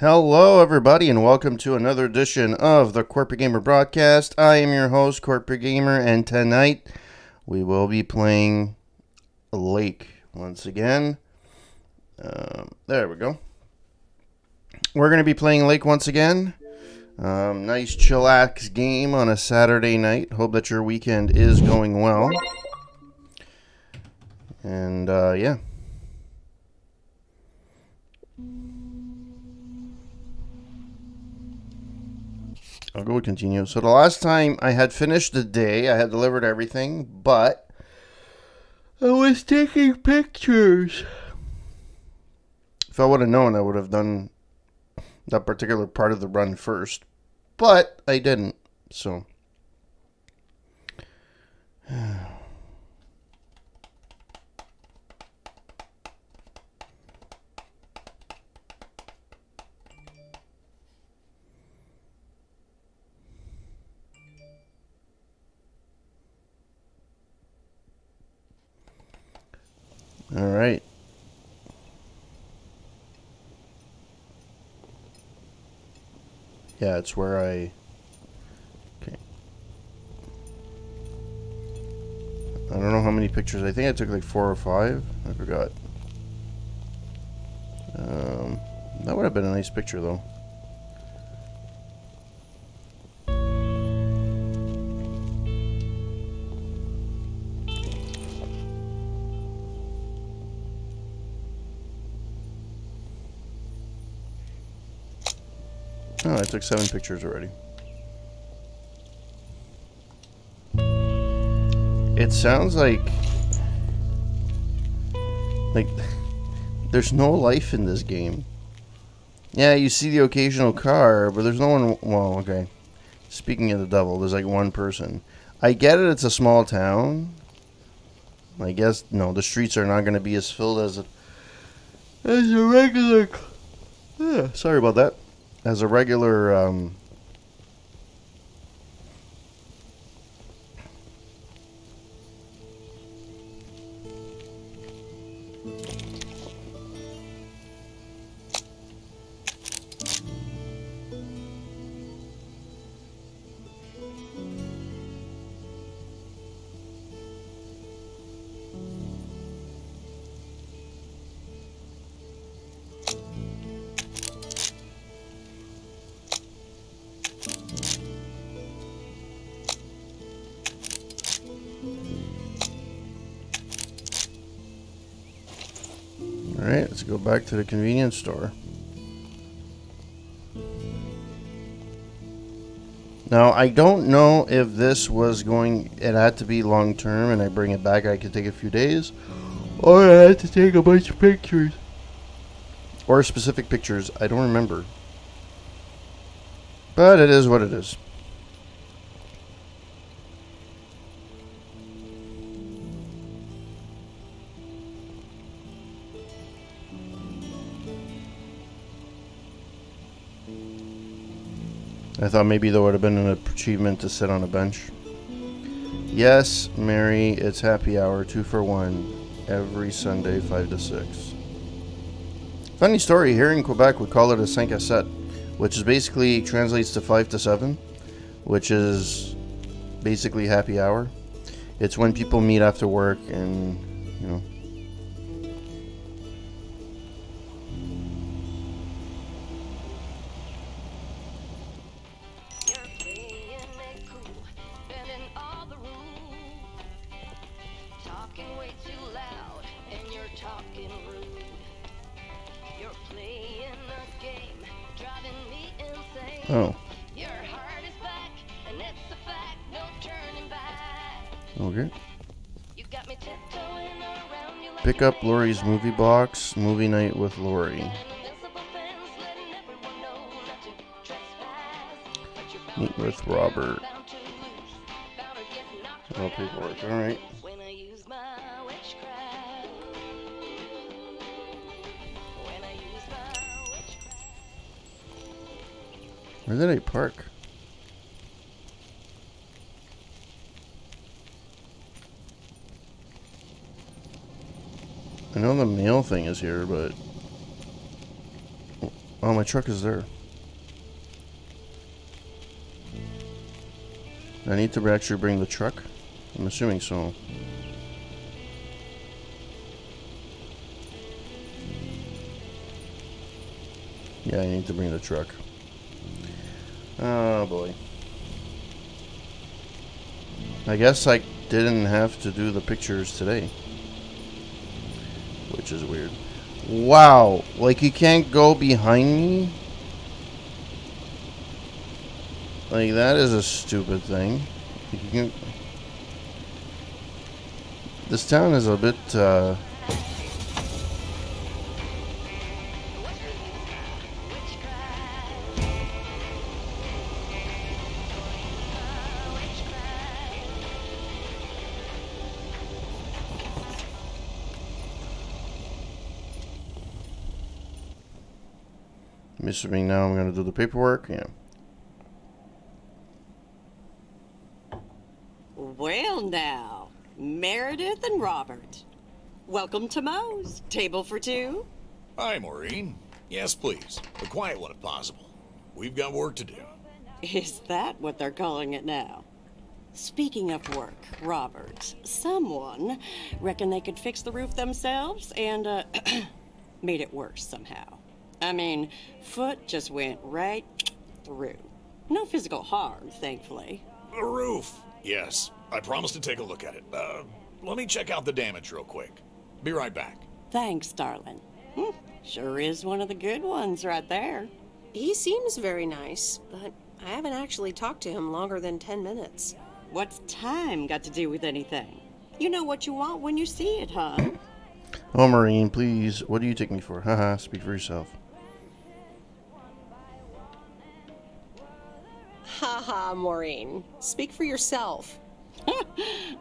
Hello, everybody, and welcome to another edition of the Corporate Gamer broadcast. I am your host, Corporate Gamer, and tonight we will be playing Lake once again. There we go. We're going to be playing Lake once again. Nice chillax game on a Saturday night. Hope that your weekend is going well. And, yeah. I'll go with continue. So the last time I had finished the day, I had delivered everything, but I was taking pictures. If I would have known, I would have done that particular part of the run first, but I didn't, so. All right. Yeah, it's where I... Okay. I don't know how many pictures. I think I took like 4 or 5. I forgot. That would have been a nice picture, though. Oh, I took 7 pictures already. It sounds like there's no life in this game. Yeah, you see the occasional car, but there's no one. Well, okay. Speaking of the devil, there's like one person. I get it, it's a small town. I guess, no, the streets are not going to be as filled as a regular... sorry about that. As a regular, Alright, let's go back to the convenience store. Now, I don't know if this was going... It had to be long term and I bring it back, I could take a few days. Or I had to take a bunch of pictures. Or specific pictures, I don't remember. But it is what it is. I thought maybe there would have been an achievement to sit on a bench. Yes, Mary, it's happy hour, 2 for 1, every Sunday, 5 to 6. Funny story, here in Quebec we call it a 5 à 7, which is basically translates to 5 to 7, which is basically happy hour. It's when people meet after work and, you know. Oh. Okay. Pick up Lori's movie box. Movie night with Lori. Meet with Robert. No paperwork. Alright. Where did I park? I know the mail thing is here, but Oh, my truck is there. I need to actually bring the truck? I'm assuming so. Yeah, I need to bring the truck. Oh boy. I guess I didn't have to do the pictures today. Which is weird. Wow. Like, you can't go behind me? Like, that is a stupid thing. You can... This town is a bit, I'm assuming now I'm gonna do the paperwork. Yeah. Well now, Meredith and Robert. Welcome to Moe's. Table for two? Hi, Maureen. Yes, please. A quiet one if possible. We've got work to do. Is that what they're calling it now? Speaking of work, Robert, someone reckoned they could fix the roof themselves and, made it worse somehow. I mean, foot just went right through. No physical harm, thankfully. The roof. Yes, I promised to take a look at it. Let me check out the damage real quick. Be right back. Thanks, darling. Sure is one of the good ones right there. He seems very nice, but I haven't actually talked to him longer than 10 minutes. What's time got to do with anything? You know what you want when you see it, huh? Oh, Maureen, please. What do you take me for? Haha, speak for yourself. Haha, Maureen. Speak for yourself.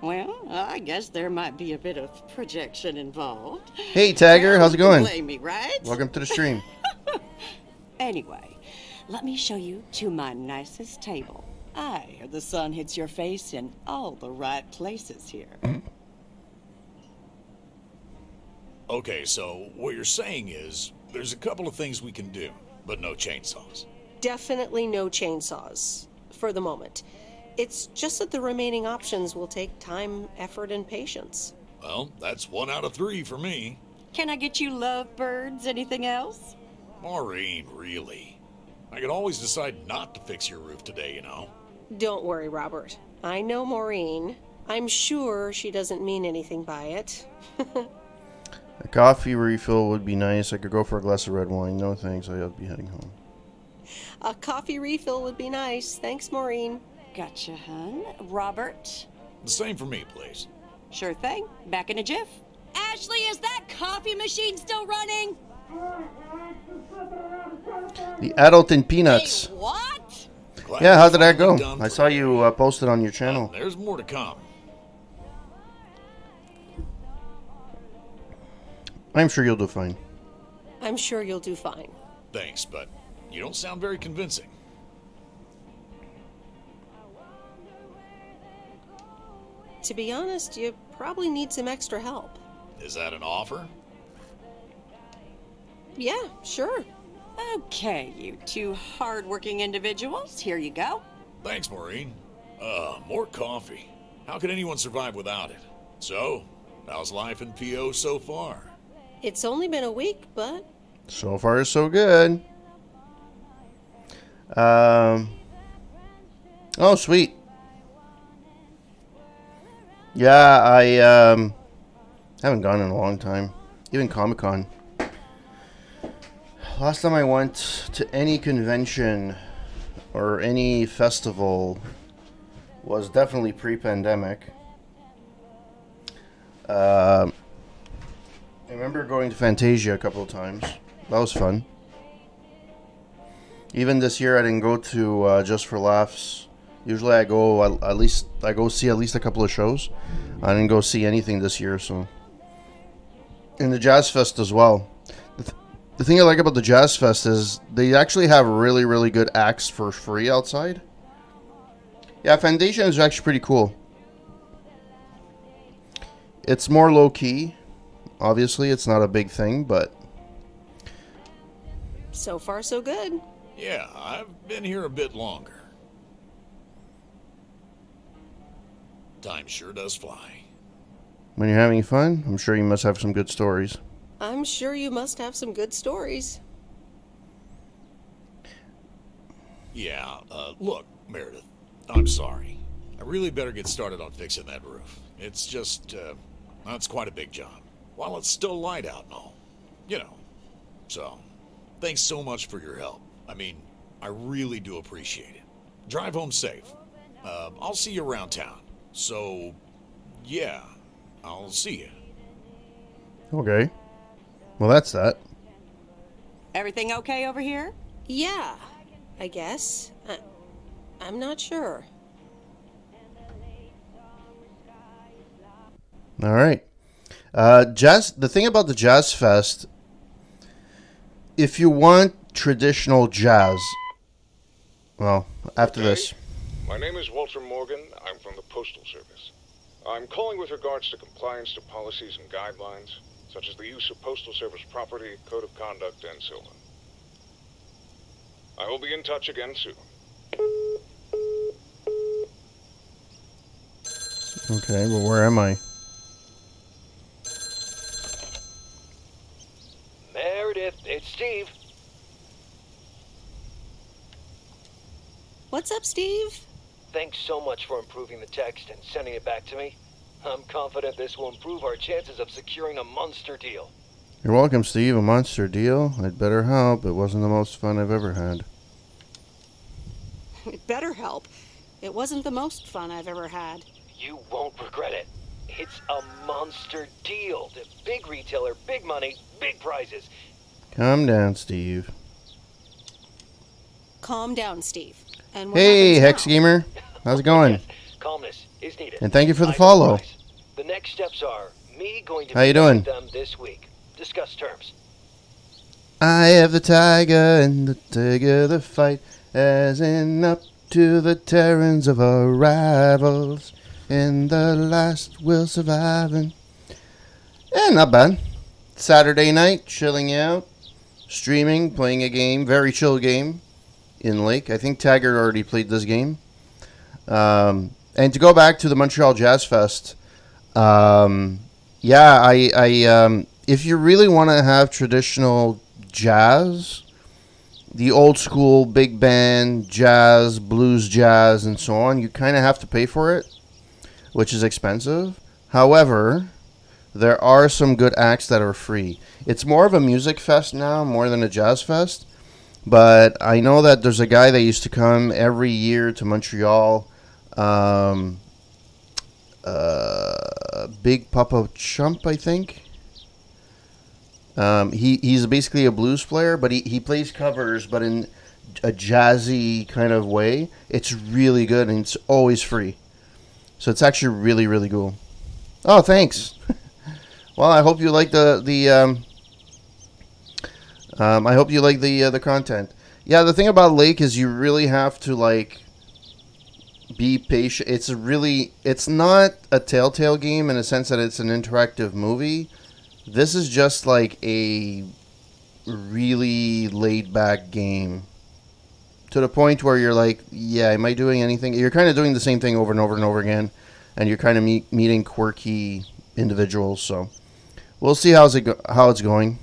Well, I guess there might be a bit of projection involved. Hey, Tagger, how's it going? Blame me, right? Welcome to the stream. Anyway, let me show you to my nicest table. The sun hits your face in all the right places here. Okay, so what you're saying is there's a couple of things we can do, but no chainsaws. Definitely no chainsaws, for the moment. It's just that the remaining options will take time, effort, and patience. Well, that's 1 out of 3 for me. Can I get you lovebirds? Anything else? Maureen, really? I could always decide not to fix your roof today, you know? Don't worry, Robert. I know Maureen. I'm sure she doesn't mean anything by it. A coffee refill would be nice. I could go for a glass of red wine. No thanks, I'll be heading home. A coffee refill would be nice. Thanks, Maureen. Gotcha, hun. Robert? The same for me, please. Sure thing. Back in a jiff. Ashley, is that coffee machine still running? The Adult in Peanuts. Hey, what? Glad Yeah, how you're did that go? finally done I for saw you. you posted on your channel. There's more to come. I'm sure you'll do fine. I'm sure you'll do fine. Thanks, but you don't sound very convincing. To be honest, you probably need some extra help. Is that an offer? Yeah, sure. Okay, you two hard-working individuals. Here you go. Thanks, Maureen. More coffee. How could anyone survive without it? So, how's life in PO so far? It's only been a week, but So far, so good. Oh, sweet. Yeah, I haven't gone in a long time. Even Comic-Con. Last time I went to any convention or any festival was definitely pre-pandemic. I remember going to Fantasia a couple of times. That was fun. Even this year, I didn't go to Just for Laughs. Usually, I go see at least a couple of shows. I didn't go see anything this year, so. And the Jazz Fest as well. The thing I like about the Jazz Fest is they actually have really, really good acts for free outside. Yeah, Fantasia is actually pretty cool. It's more low key. Obviously, it's not a big thing, but So far, so good. Yeah, I've been here a bit longer. Time sure does fly. When you're having fun, I'm sure you must have some good stories. I'm sure you must have some good stories. Yeah, look, Meredith, I'm sorry. I really better get started on fixing that roof. It's just, it's quite a big job. While it's still light out and all. You know. So, thanks so much for your help. I mean, I really do appreciate it. Drive home safe. I'll see you around town. So, yeah, I'll see you. Okay. Well, that's that. Everything okay over here? Yeah, I guess. I'm not sure. All right. Jazz. The thing about the Jazz Fest, if you want traditional jazz, well, after this. My name is Walter Morgan. I'm from the Postal Service. I'm calling with regards to compliance to policies and guidelines, such as the use of Postal Service property, code of conduct, and so on. I will be in touch again soon. Okay, well, where am I? Meredith, it's Steve. What's up, Steve? Thanks so much for improving the text and sending it back to me. I'm confident this will improve our chances of securing a monster deal. You're welcome, Steve. A monster deal? I'd better help. It wasn't the most fun I've ever had. It better help. It wasn't the most fun I've ever had. You won't regret it. It's a monster deal. The big retailer, big money, big prizes. Calm down, Steve. Calm down, Steve. And what Hey, happens Hex now? Gamer. How's it going? Yes, calmness is needed. And thank you for the I follow. advise. The next steps are me going to How you meet doing? with them this week. Discuss terms. I have the tiger and the tiger the fight, as in up to the Terrans of our rivals. And the last will surviving. Yeah, not bad. Saturday night, chilling out, streaming, playing a game, very chill game in Lake. I think Taggart already played this game. And to go back to the Montreal Jazz Fest, yeah, I if you really want to have traditional jazz, the old school big band jazz, blues jazz, and so on, you kind of have to pay for it, which is expensive. However, there are some good acts that are free. It's more of a music fest now, more than a jazz fest. But I know that there's a guy that used to come every year to Montreal, Big Papa Chump, I think. He's basically a blues player, but he plays covers, but in a jazzy kind of way. It's really good, and it's always free. So it's actually really, really cool. Oh, thanks. Well, I hope you like the content. Yeah, the thing about Lake is you really have to like be patient. It's not a Telltale game in a sense that it's an interactive movie. This is just like a really laid back game. To the point where you're like, yeah, am I doing anything? You're kind of doing the same thing over and over and over again, and you're kind of meeting quirky individuals. So we'll see how it's going.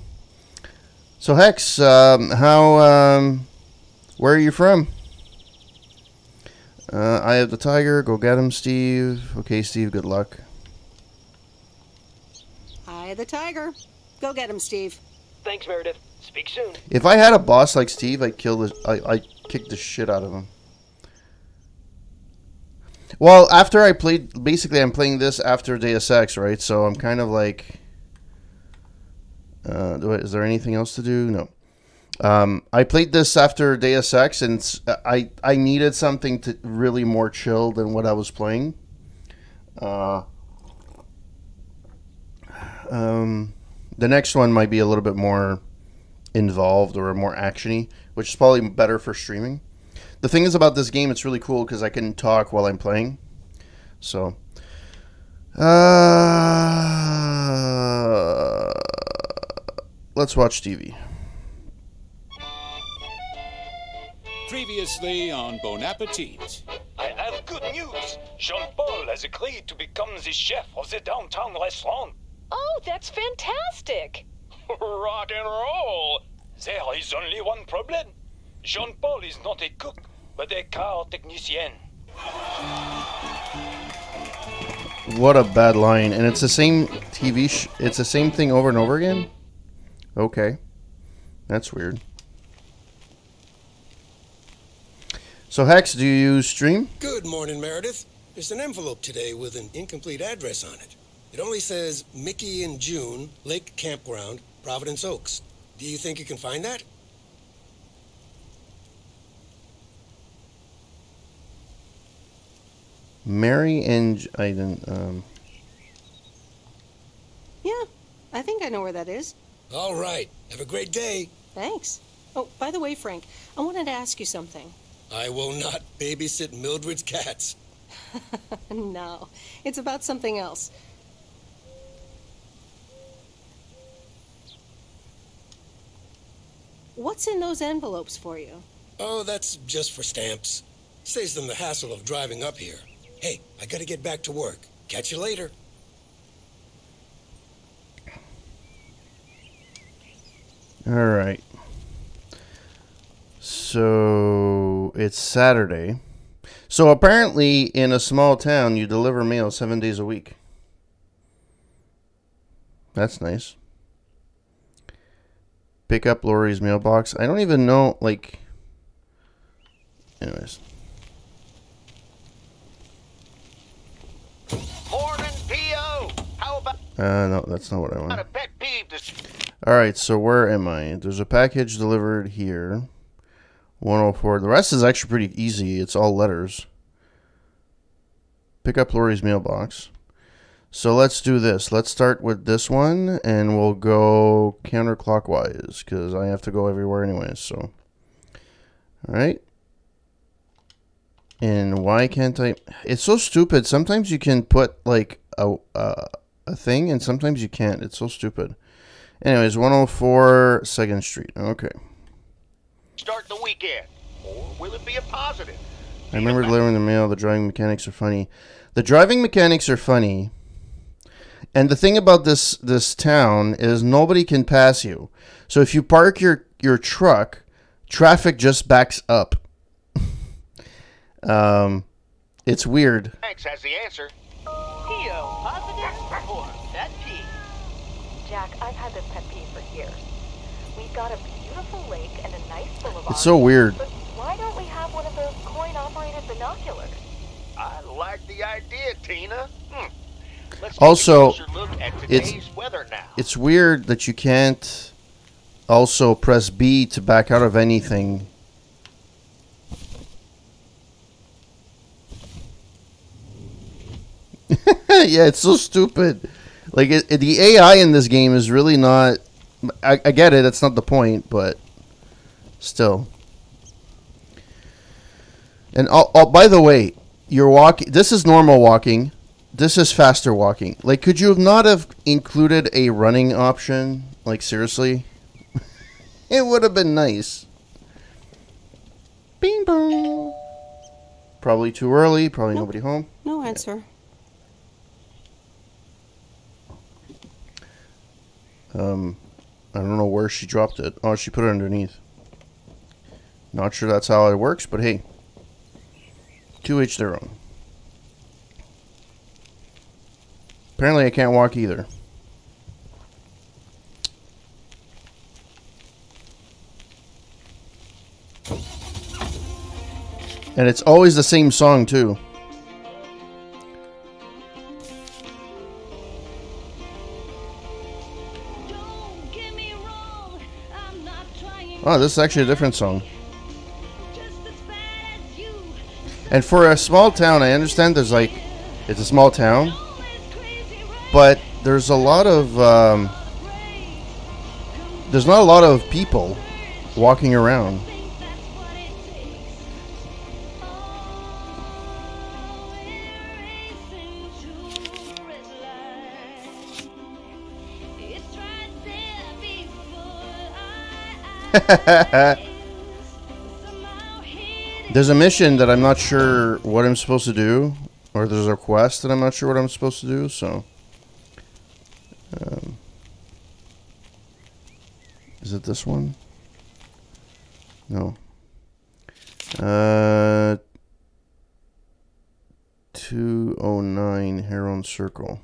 So Hex, where are you from? I have the tiger. Go get him, Steve. Okay, Steve. Good luck. Eye the tiger. Go get him, Steve. Thanks, Meredith. Speak soon. If I had a boss like Steve, I'd kick the shit out of him. Well, after I played, basically I'm playing this after Deus Ex, right? So I'm kind of like, is there anything else to do? No. I played this after Deus Ex, and I needed something to really more chill than what I was playing. The next one might be a little bit more involved or more actiony, which is probably better for streaming. The thing is about this game, it's really cool because I can talk while I'm playing. So, let's watch TV. Previously on Bon Appetit. I have good news. Jean-Paul has agreed to become the chef of the downtown restaurant. Oh, that's fantastic. Rock and roll. There is only one problem. Jean-Paul is not a cook, but a car technician. What a bad line. And it's the same it's the same thing over and over again? Okay. That's weird. So Hex, do you use Stream? Good morning, Meredith. There's an envelope today with an incomplete address on it. It only says Mickey and June, Lake Campground, Providence Oaks. Do you think you can find that? Mary and I didn't. Yeah, I think I know where that is. All right. Have a great day. Thanks. Oh, by the way, Frank, I wanted to ask you something. I will not babysit Mildred's cats. No, it's about something else. What's in those envelopes for you? Oh, that's just for stamps. Saves them the hassle of driving up here. Hey, I gotta get back to work. Catch you later. All right. So it's Saturday. So apparently in a small town, you deliver mail 7 days a week. That's nice. Pick up Lori's mailbox. I don't even know, like... Anyways. Morning, P.O. How about... No, that's not what I a want. pet peeve to... Alright, so where am I? There's a package delivered here. 104. The rest is actually pretty easy. It's all letters. Pick up Lori's mailbox. So let's do this. Let's start with this one, and we'll go counterclockwise, because I have to go everywhere anyways, so. Alright. And why can't I... It's so stupid. Sometimes you can put, like, a thing, and sometimes you can't. It's so stupid. Anyways, 104 2nd Street. Okay. Start the weekend, or will it be a positive? I remember delivering the mail. The driving mechanics are funny. The driving mechanics are funny. And the thing about this town is nobody can pass you. So if you park your truck, traffic just backs up. It's weird. Thanks has the answer. P.O. Positive or pet peeve? Jack, I've had this pet peeve for years. We've got a beautiful lake and a nice boulevard. It's so weird. But why don't we have one of those coin-operated binoculars? I like the idea, Tina. Let's Also, take a closer look at today's weather now. It's weird that you can't also press B to back out of anything. Yeah, it's so stupid. Like, the AI in this game is really not... I get it, that's not the point, but still. And by the way, you're walking... This is normal walking. This is faster walking. Like, could you not have included a running option? Like, seriously? It would have been nice. Bing bong. Probably too early. Probably nobody home. No answer. I don't know where she dropped it. Oh, she put it underneath. Not sure that's how it works, but hey. To each their own. Apparently I can't walk either. And it's always the same song too. Oh, this is actually a different song. And for a small town, I understand there's like, it's a small town, but there's a lot of, there's not a lot of people walking around. There's a mission that I'm not sure what I'm supposed to do, or there's a quest that I'm not sure what I'm supposed to do, so... is it this one? No. 209 Heron Circle.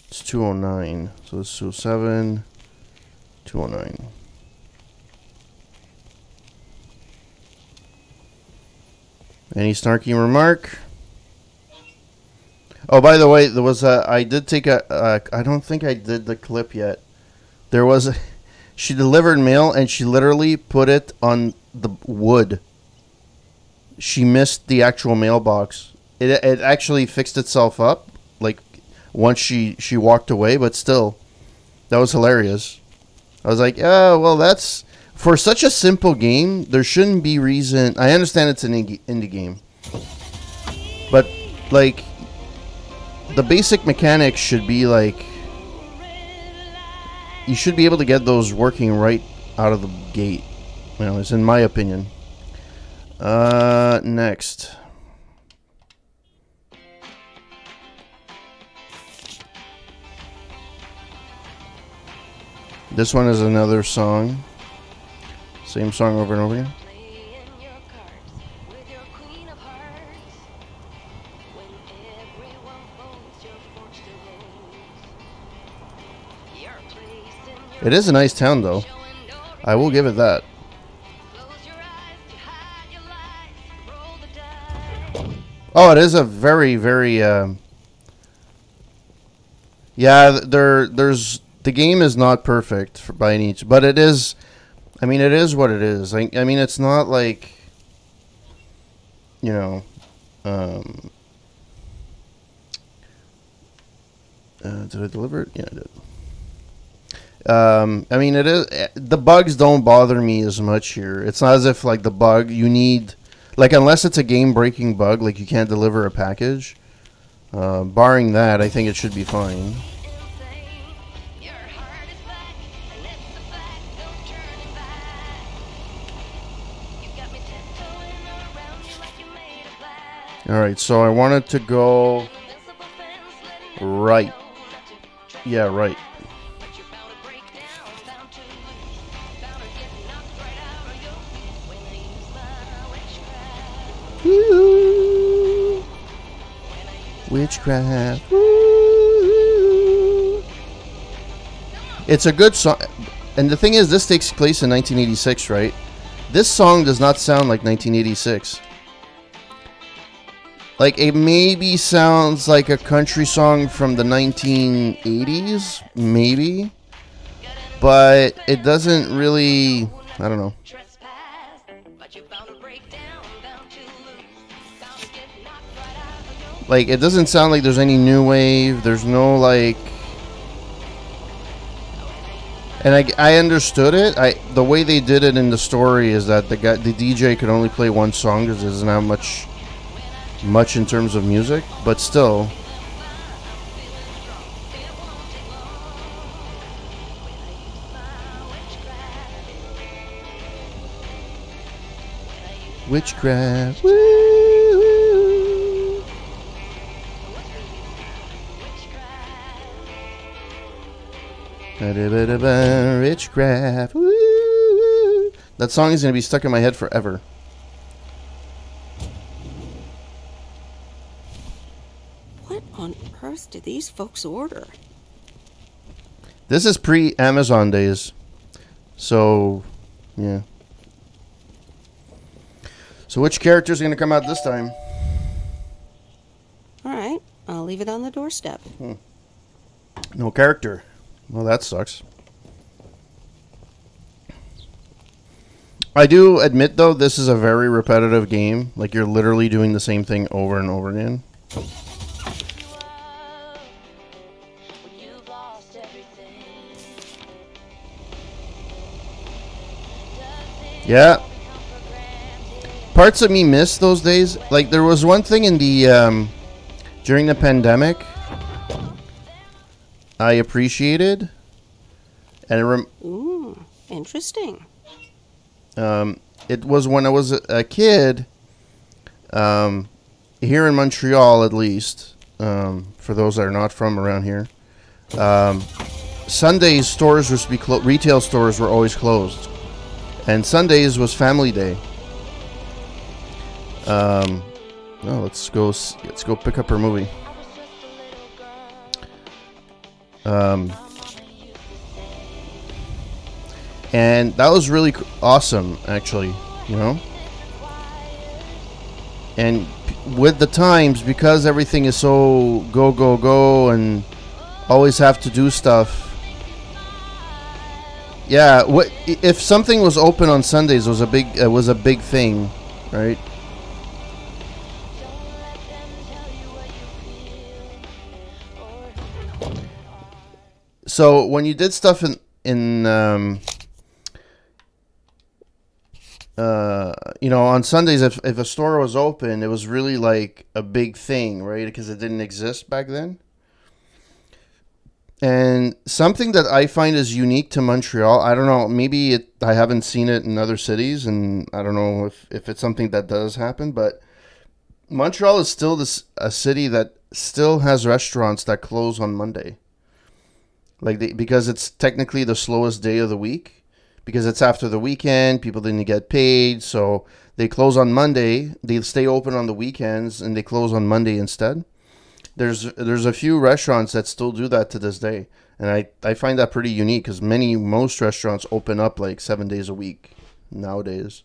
It's 209. So it's 207, 209. Any snarky remark? Oh, by the way, there was a... I did take a... I don't think I did the clip yet. There was a... She delivered mail and she literally put it on the wood. She missed the actual mailbox. It actually fixed itself up, like, once she walked away, but still, that was hilarious. I was like, oh, well, that's... For such a simple game, there shouldn't be reason... I understand it's an indie game. But, like, the basic mechanics should be, like... You should be able to get those working right out of the gate. You know, it's in my opinion. Next. This one is another song. Same song over and over again. It is a nice town, though. I will give it that. Oh, it is a very, very... yeah, there's... The game is not perfect by any... But it is... I mean, it is what it is. I mean, it's not like... You know... did I deliver it? Yeah, I did. I mean, it is... The bugs don't bother me as much here. It's not as if, like, the bug you need... Like, unless it's a game-breaking bug, like you can't deliver a package. Barring that, I think it should be fine. Alright, so I wanted to go... Right. Yeah, right. Ooh, witchcraft. Ooh. It's a good song. And the thing is, this takes place in 1986, right? This song does not sound like 1986. Like, it maybe sounds like a country song from the 1980s, maybe. But it doesn't really... I don't know. Like, it doesn't sound like there's any new wave. There's no, like... And I understood it. The way they did it in the story is that the DJ could only play one song because there's not much in terms of music. But still... Witchcraft. Woo! Witchcraft. Woo! That song is going to be stuck in my head forever. What on earth did these folks order? This is pre-Amazon days. So, yeah. So which character is going to come out this time? Alright, I'll leave it on the doorstep. No character. Well, that sucks. I do admit, though, this is a very repetitive game. Like, you're literally doing the same thing over and over again. Yeah. Parts of me miss those days. Like, there was one thing in the, during the pandemic I appreciated, and ooh, interesting. It was when I was a kid. Here in Montreal, at least, for those that are not from around here, Sundays stores used to be retail stores were always closed, and Sundays was family day. No, let's go pick up our movie. And that was really awesome, actually, you know. And with the times, because everything is so go go go and always have to do stuff. Yeah, if something was open on Sundays, it was a big thing, right? So when you did stuff you know, on Sundays, if a store was open, it was really like a big thing, right? Because it didn't exist back then. And something that I find is unique to Montreal, I don't know, maybe I haven't seen it in other cities, and I don't know if it's something that does happen, but Montreal is still a city that still has restaurants that close on Monday. Because it's technically the slowest day of the week. Because it's after the weekend, people didn't get paid, so they close on Monday. They stay open on the weekends, and they close on Monday instead. There's a few restaurants that still do that to this day, and I find that pretty unique because most restaurants open up like 7 days a week nowadays.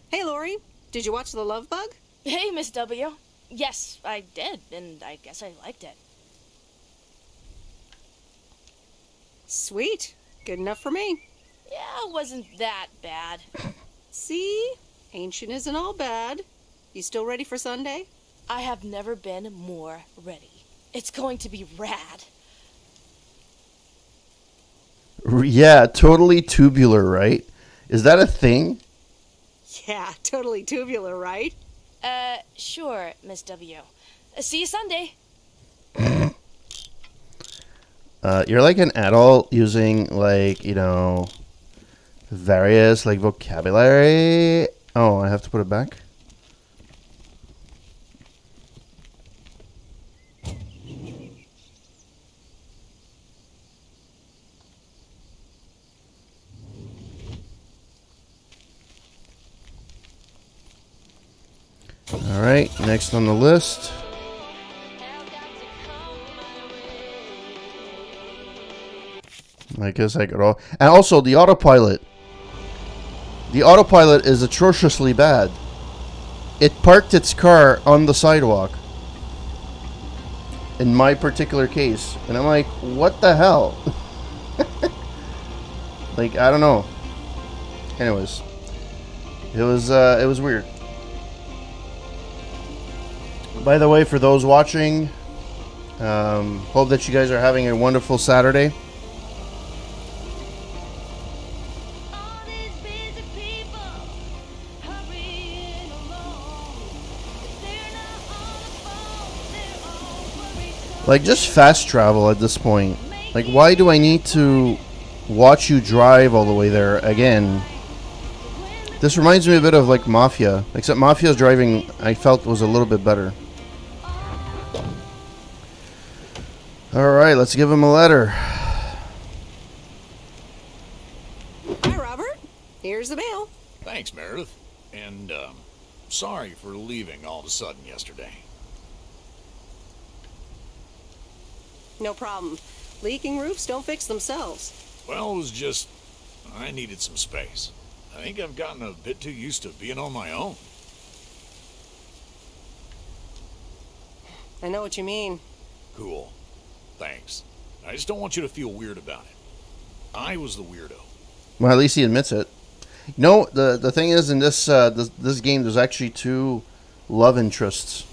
Hey, Lori, did you watch The Love Bug? Hey, Miss W. Yes, I did, and I guess I liked it. Sweet. Good enough for me. Yeah, it wasn't that bad. See? Ancient isn't all bad. You still ready for Sunday? I have never been more ready. It's going to be rad. Yeah, totally tubular, right? Is that a thing? Yeah, totally tubular, right? Sure, Miss W. See you Sunday. You're like an adult using, like, you know, various, like, vocabulary. Oh, I have to put it back? Alright, next on the list. I guess I could all... And also, the autopilot. The autopilot is atrociously bad. It parked its car on the sidewalk. In my particular case. And I'm like, what the hell? Like, I don't know. Anyways. It was weird. By the way, for those watching, hope that you guys are having a wonderful Saturday. Like, just fast travel at this point. Like, why do I need to watch you drive all the way there again? This reminds me a bit of, like, Mafia. Except Mafia's driving, I felt, was a little bit better. Alright, let's give him a letter. Hi, Robert. Here's the mail. Thanks, Meredith. And, sorry for leaving all of a sudden yesterday. No problem. Leaking roofs don't fix themselves. Well, it was just... I needed some space. I think I've gotten a bit too used to being on my own. I know what you mean. Cool. Thanks. I just don't want you to feel weird about it. I was the weirdo. Well, at least he admits it. You know, the thing is, in this this game, there's actually two love interests.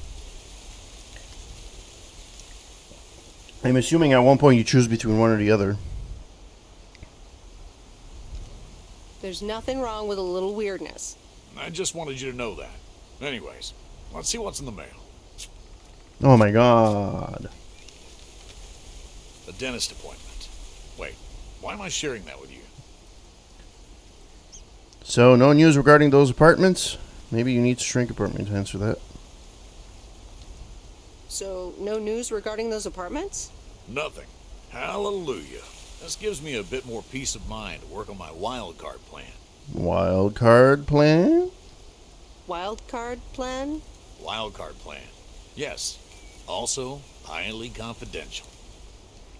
I'm assuming at one point you choose between one or the other. There's nothing wrong with a little weirdness. I just wanted you to know that. Anyways, let's see what's in the mail. Oh my god. A dentist appointment. Wait, why am I sharing that with you? So, no news regarding those apartments? Maybe you need to shrink apartment to answer that. So, no news regarding those apartments? Nothing. Hallelujah. This gives me a bit more peace of mind to work on my wild card plan. Wild card plan? Wild card plan? Wild card plan. Yes. Also, highly confidential.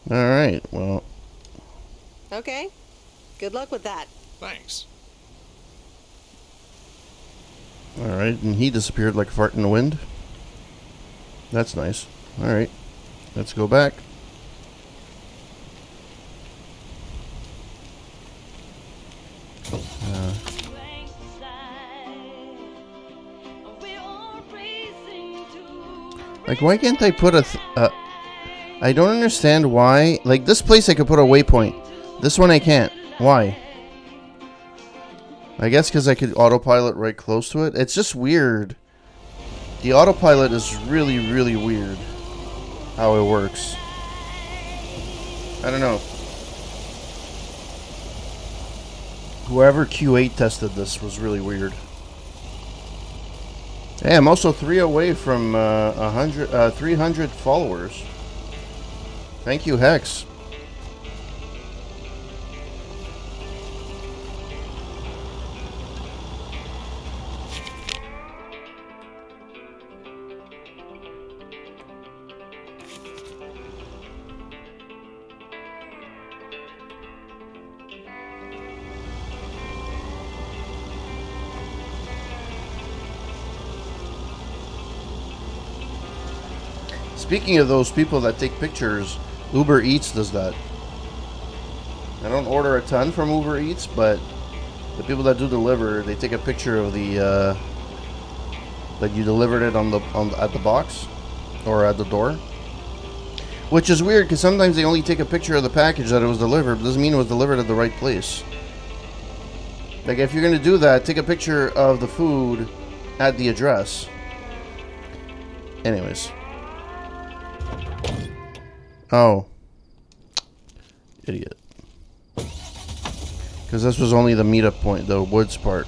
Alright, well. Okay. Good luck with that. Thanks. Alright, and he disappeared like a fart in the wind. That's nice. Alright, let's go back. Like, why can't I put I don't understand why. Like, this place I could put a waypoint. This one I can't. Why? I guess because I could autopilot right close to it. It's just weird. The autopilot is really, really weird how it works. I don't know. Whoever Q8 tested this was really weird. Hey, I'm also 3 away from 300 followers. Thank you, Hex. Speaking of those people that take pictures, Uber Eats does that. I don't order a ton from Uber Eats, but the people that do deliver, they take a picture of the that you delivered it at the box or at the door. Which is weird because sometimes they only take a picture of the package that it was delivered, but doesn't mean it was delivered at the right place. Like, if you're gonna do that, take a picture of the food at the address. Anyways. Oh. Idiot. Because this was only the meetup point, the woods part.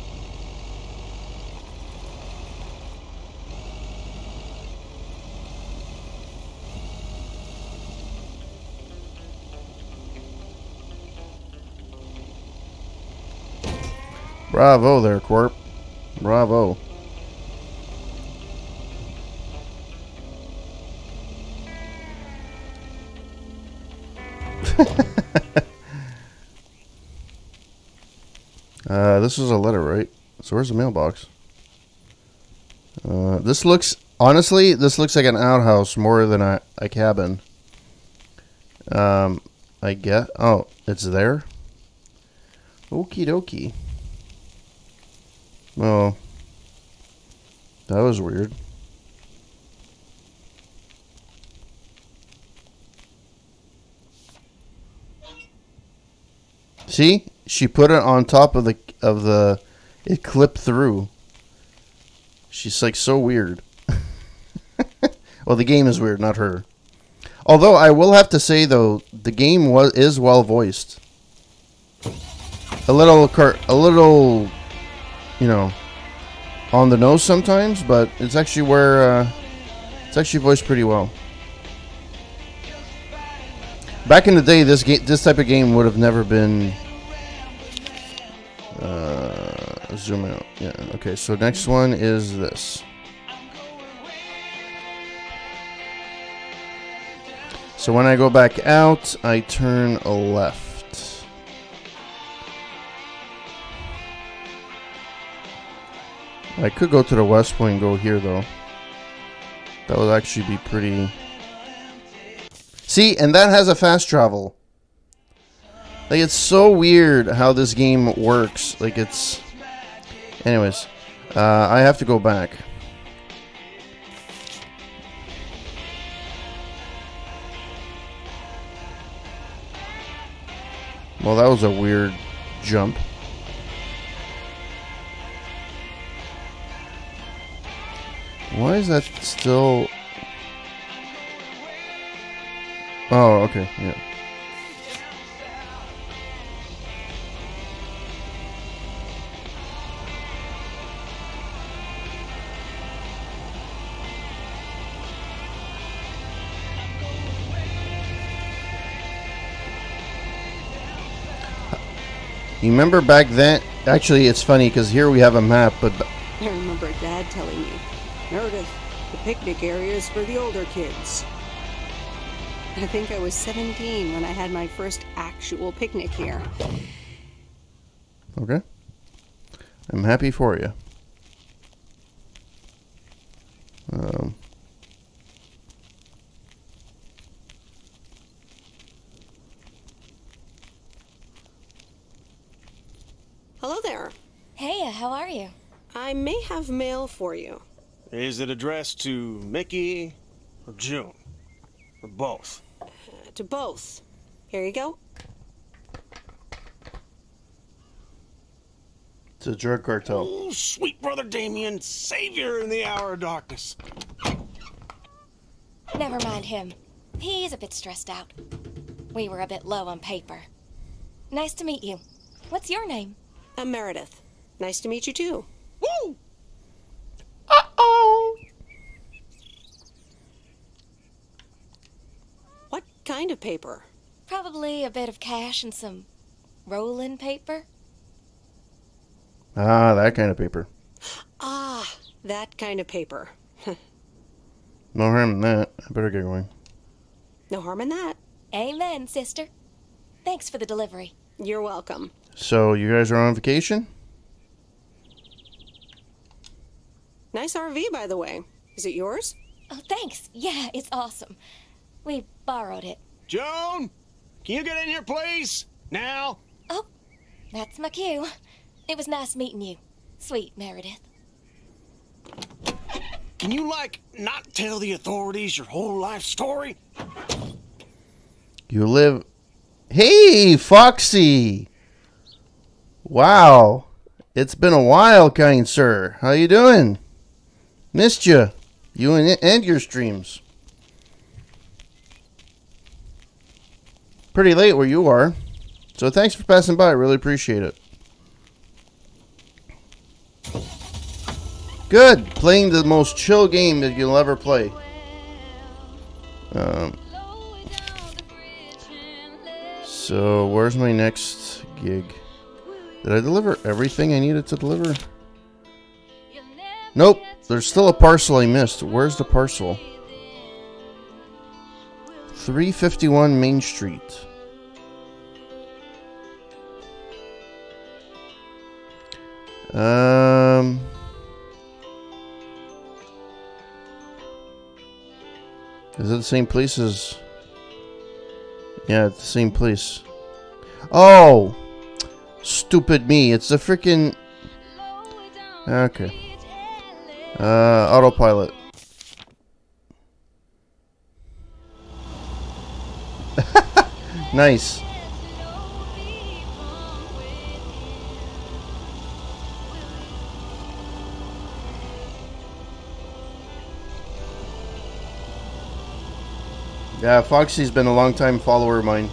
Bravo there, Corp. Bravo. This is a letter, right? So where's the mailbox? This looks, honestly, this looks like an outhouse more than a cabin. I get, oh, it's there? Okie dokie. Oh, that was weird. See, she put it on top of the it clipped through. She's like so weird. Well, the game is weird, not her. Although I will have to say though, the game is well voiced. A little, you know, on the nose sometimes, but it's actually it's actually voiced pretty well. Back in the day, this type of game would have never been. Zoom out. Yeah. Okay. So next one is this. So when I go back out, I turn left. I could go to the west point and go here though. That would actually be pretty. See, and that has a fast travel. Like, it's so weird how this game works. Like, it's... Anyways, I have to go back. Well, that was a weird jump. Why is that still... Oh, okay, yeah. You remember back then? Actually, it's funny because here we have a map, but I remember Dad telling me, Meredith, the picnic area is for the older kids. I think I was 17 when I had my first actual picnic here. okay. I'm happy for you. Hello there. Hey, how are you? I may have mail for you. Is it addressed to Mickey or June? Or both? To both. Here you go. It's a drug cartel. Oh, sweet brother Damien, savior in the hour of darkness. Never mind him. He's a bit stressed out. We were a bit low on paper. Nice to meet you. What's your name? I'm Meredith. Nice to meet you too. Woo! Uh-oh! What kind of paper? Probably a bit of cash and some roll-in paper. Ah, that kind of paper. Ah, that kind of paper. No harm in that. I better get going. No harm in that. Amen, sister. Thanks for the delivery. You're welcome. So, you guys are on vacation? Nice RV, by the way. Is it yours? Oh, thanks. Yeah, it's awesome. We borrowed it. Joan, can you get in here, please? Now? Oh, that's my cue. It was nice meeting you. Sweet Meredith. Can you, like, not tell the authorities your whole life story? You live... Hey, Foxy! Wow. It's been a while, kind sir. How you doing? Missed you. You and your streams. Pretty late where you are. So thanks for passing by. I really appreciate it. Good. Playing the most chill game that you'll ever play. So, where's my next gig? Did I deliver everything I needed to deliver? Nope. There's still a parcel I missed. Where's the parcel? 351 Main Street. Is it the same place as... Yeah, it's the same place. Oh! Stupid me. It's the freaking... Okay. Autopilot. Nice. Yeah, Foxy's been a long-time follower of mine.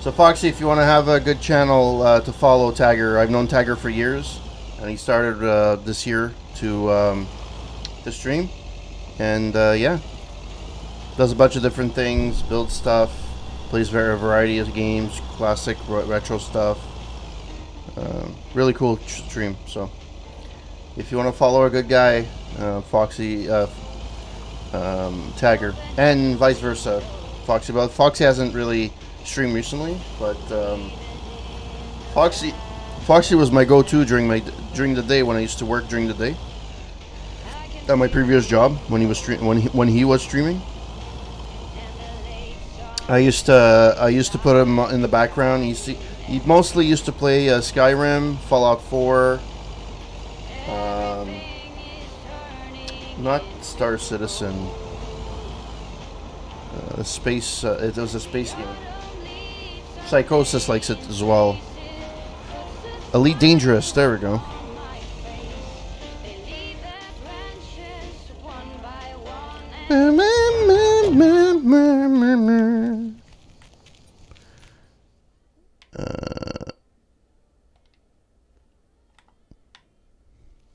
So Foxy, if you want to have a good channel to follow Tagger, I've known Tagger for years, and he started this year to stream, and yeah, does a bunch of different things, builds stuff, plays a variety of games, classic, retro stuff. Really cool stream. So if you want to follow a good guy, Foxy, Tagger, and vice versa, Foxy. But Foxy hasn't really streamed recently, but Foxy was my go-to during the day when I used to work during the day at my previous job when he was streaming. I used to put him in the background. He mostly used to play Skyrim, Fallout 4, not Star Citizen. Space. It was a space game. Psychosis likes it as well. Elite Dangerous. There we go.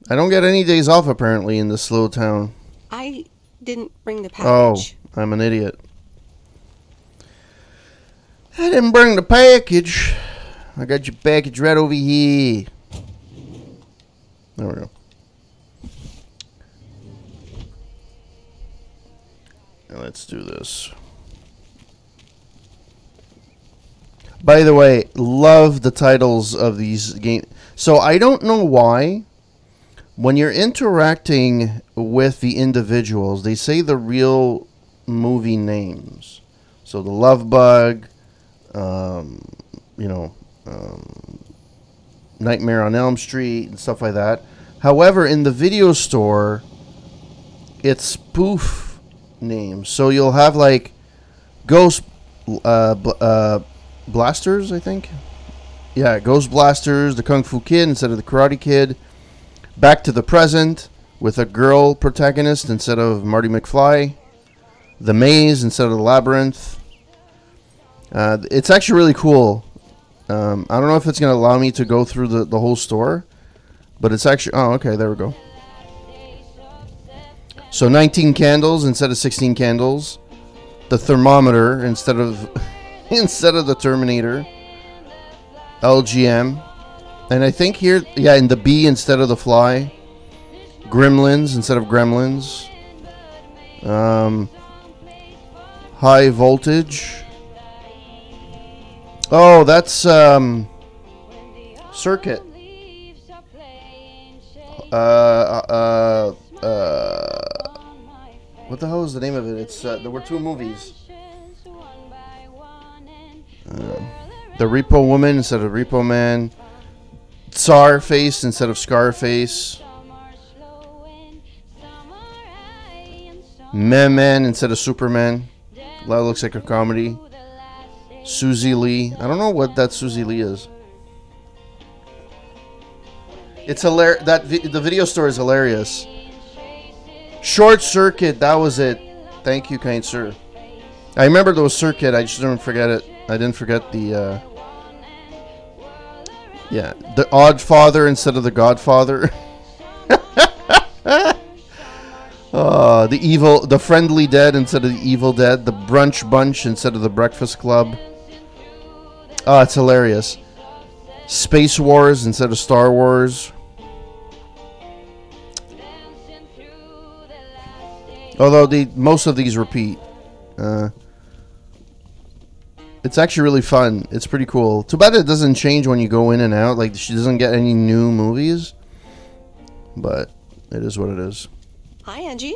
I don't get any days off apparently in this little town. I didn't bring the package. Oh, I'm an idiot. I didn't bring the package. I got your package right over here. There we go. Now let's do this. By the way, love the titles of these games. So I don't know why, when you're interacting with the individuals, they say the real movie names. So the Love Bug, Nightmare on Elm Street and stuff like that. However, in the video store, it's spoof names. So you'll have like Ghost Blasters, I think. Yeah, Ghost Blasters, the Kung Fu Kid instead of the Karate Kid. Back to the Present with a girl protagonist instead of Marty McFly. The Maze instead of the Labyrinth. It's actually really cool. I don't know if it's going to allow me to go through the whole store. But it's actually... Oh, okay, there we go. So 19 candles instead of 16 candles. The thermometer instead of the Terminator. LGM. And I think here... Yeah, in the bee instead of the fly. Gremlins instead of gremlins. High voltage. Oh, that's Circuit. What the hell is the name of it? It's there were two movies. The Repo Woman instead of Repo Man. Tsar Face instead of Scarface. Man instead of Superman. That looks like a comedy. Susie Lee. I don't know what that Susie Lee is. It's hilarious. The video store is hilarious. Short Circuit. That was it. Thank you, kind sir. I remember there was Circuit. I just didn't forget it. I didn't forget the. Yeah, the Odd Father instead of the Godfather. The Friendly Dead instead of the Evil Dead. The Brunch Bunch instead of the Breakfast Club. Oh, it's hilarious. Space Wars instead of Star Wars. Although most of these repeat. It's actually really fun. It's pretty cool. Too bad it doesn't change when you go in and out. Like, she doesn't get any new movies. But it is what it is. Hi, Angie.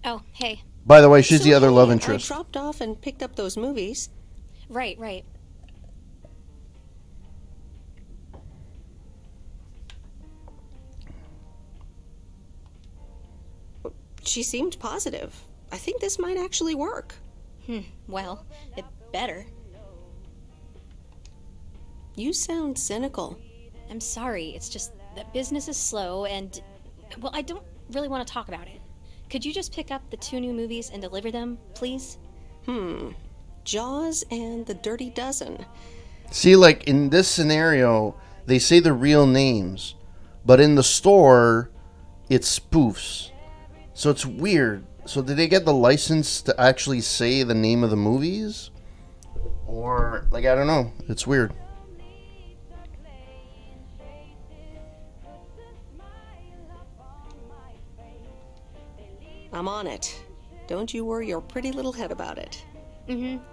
Oh, hey. By the way, she's the other love interest. I dropped off and picked up those movies. Right. She seemed positive. I think this might actually work. Well, it better. You sound cynical. I'm sorry. It's just that business is slow and... Well, I don't really want to talk about it. Could you just pick up the 2 new movies and deliver them, please? Jaws and The Dirty Dozen. See, like, in this scenario, they say the real names. But in the store, it's spoofs. So it's weird. So did they get the license to actually say the name of the movies? Or, like, I don't know. It's weird. I'm on it. Don't you worry your pretty little head about it.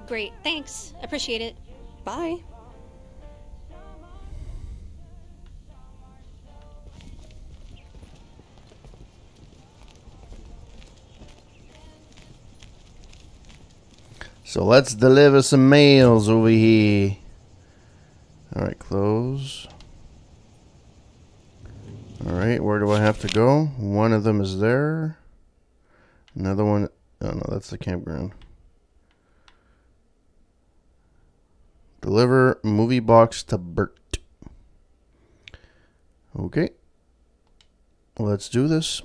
Great. Thanks. Appreciate it. Bye. So let's deliver some mails over here. Alright, close. Alright, where do I have to go? One of them is there. Another one. Oh no, that's the campground. Deliver movie box to Bert. Okay. Let's do this.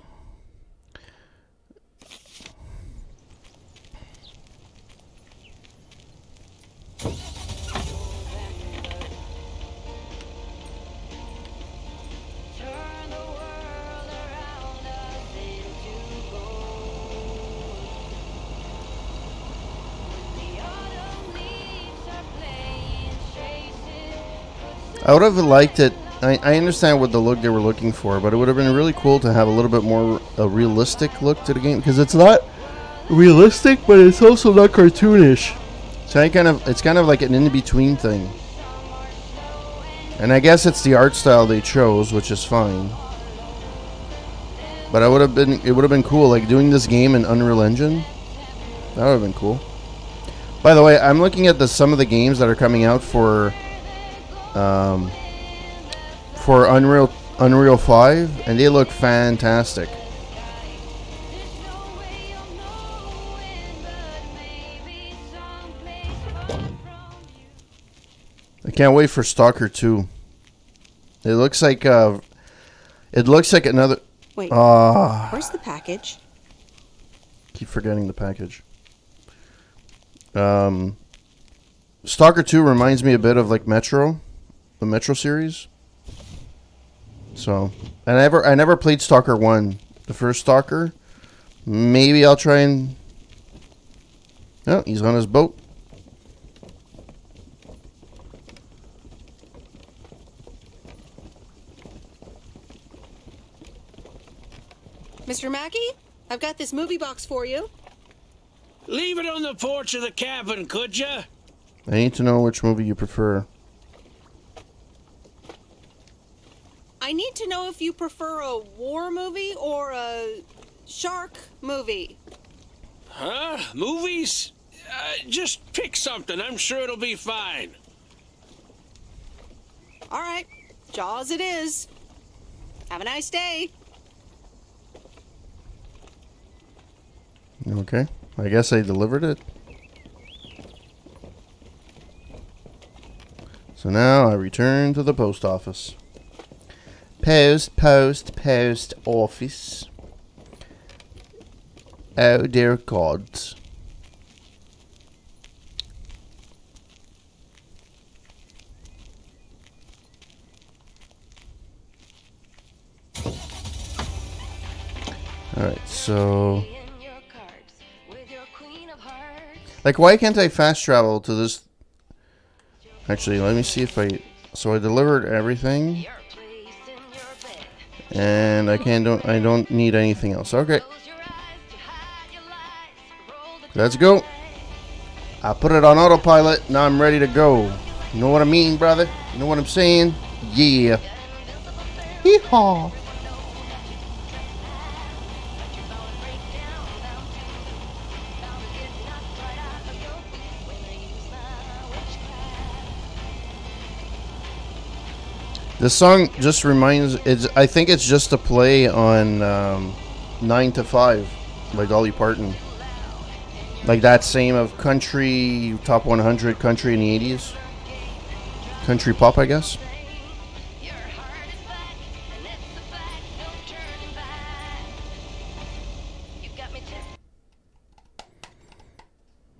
I would have liked it. I understand what the look they were looking for, but it would have been really cool to have a little bit more a realistic look to the game, because it's not realistic, but it's also not cartoonish. So it's kind of like an in-between thing. And I guess it's the art style they chose, which is fine. But it would have been cool, like doing this game in Unreal Engine. That would have been cool. By the way, I'm looking at some of the games that are coming out for Unreal 5, and they look fantastic. I can't wait for Stalker 2. It looks like another. Wait, where's the package? Keep forgetting the package. Stalker 2 reminds me a bit of like Metro, the Metro series. So, I never played Stalker 1, the first Stalker. Maybe I'll try and. Oh, he's on his boat. Mr. Mackey, I've got this movie box for you. Leave it on the porch of the cabin, could ya? I need to know which movie you prefer. I need to know if you prefer a war movie or a shark movie. Huh? Movies? Just pick something. I'm sure it'll be fine. All right, Jaws it is. Have a nice day. Okay, I guess I delivered it. So now I return to the post office. Post office. Oh dear God. Alright, so... Like, why can't I fast travel to this? Actually, let me see if I. So I delivered everything, and I don't need anything else. Okay, let's go. I put it on autopilot. Now I'm ready to go. You know what I mean, brother? You know what I'm saying? Yeah. Hee-haw. This song just reminds. I think it's just a play on 9 to 5 by Dolly Parton. Like that same of country, top 100 country in the 80s. Country pop, I guess.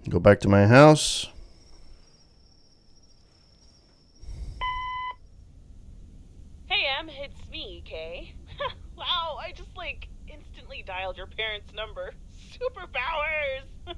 Go back to my house. It's me, Kay. Wow, I just, instantly dialed your parents' number. Superpowers!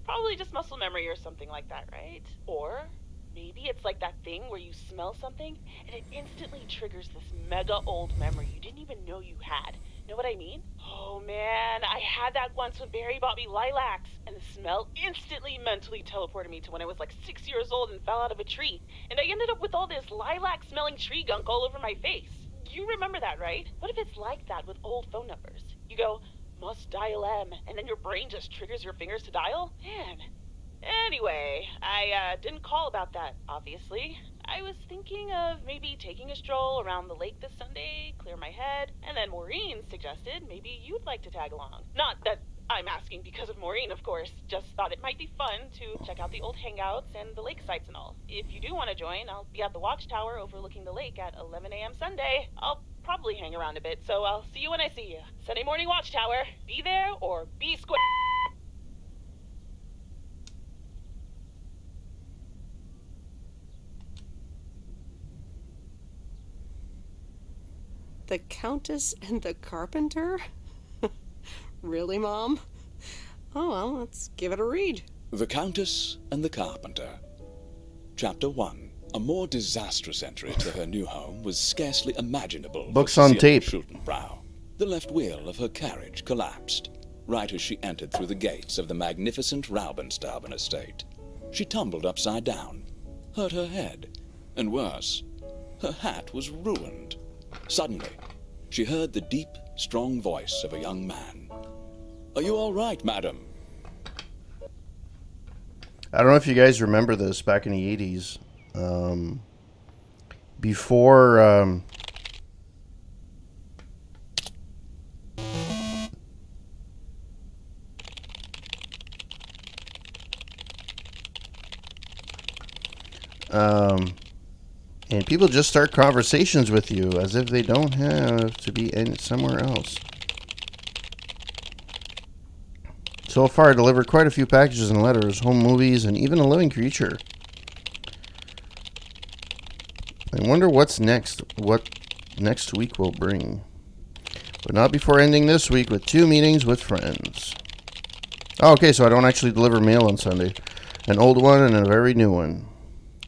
Probably just muscle memory or something like that, right? Or maybe it's like that thing where you smell something and it instantly triggers this mega old memory you didn't even know you had. Know what I mean? Oh man, I had that once when Barry bought me lilacs, and the smell instantly mentally teleported me to when I was 6 years old and fell out of a tree, and I ended up with all this lilac-smelling tree gunk all over my face. You remember that, right? What if it's like that with old phone numbers? You go, must dial M, and then your brain just triggers your fingers to dial? Man. Anyway, I didn't call about that, obviously. I was thinking of maybe taking a stroll around the lake this Sunday, clear my head, and then Maureen suggested maybe you'd like to tag along. Not that I'm asking because of Maureen, of course, just thought it might be fun to check out the old hangouts and the lake sites and all. If you do want to join, I'll be at the watchtower overlooking the lake at 11 a.m. Sunday. I'll probably hang around a bit, so I'll see you when I see you. Sunday morning watchtower. Be there or be square. The Countess and the Carpenter? Really, Mom? Oh, well, let's give it a read. The Countess and the Carpenter. Chapter 1, A more disastrous entry to her new home was scarcely imaginable. Books for on Cecilia tape. Schultenbrow. The left wheel of her carriage collapsed, right as she entered through the gates of the magnificent Raubenstaben estate. She tumbled upside down, hurt her head, and worse, her hat was ruined. Suddenly, she heard the deep, strong voice of a young man. "Are you all right, madam?" I don't know if you guys remember this back in the 80s. Before and people just start conversations with you as if they don't have to be in somewhere else. So far, I delivered quite a few packages and letters, home movies, and even a living creature. I wonder what's next, what next week will bring. But not before ending this week with 2 meetings with friends. Oh, okay, so I don't actually deliver mail on Sunday. An old one and a very new one.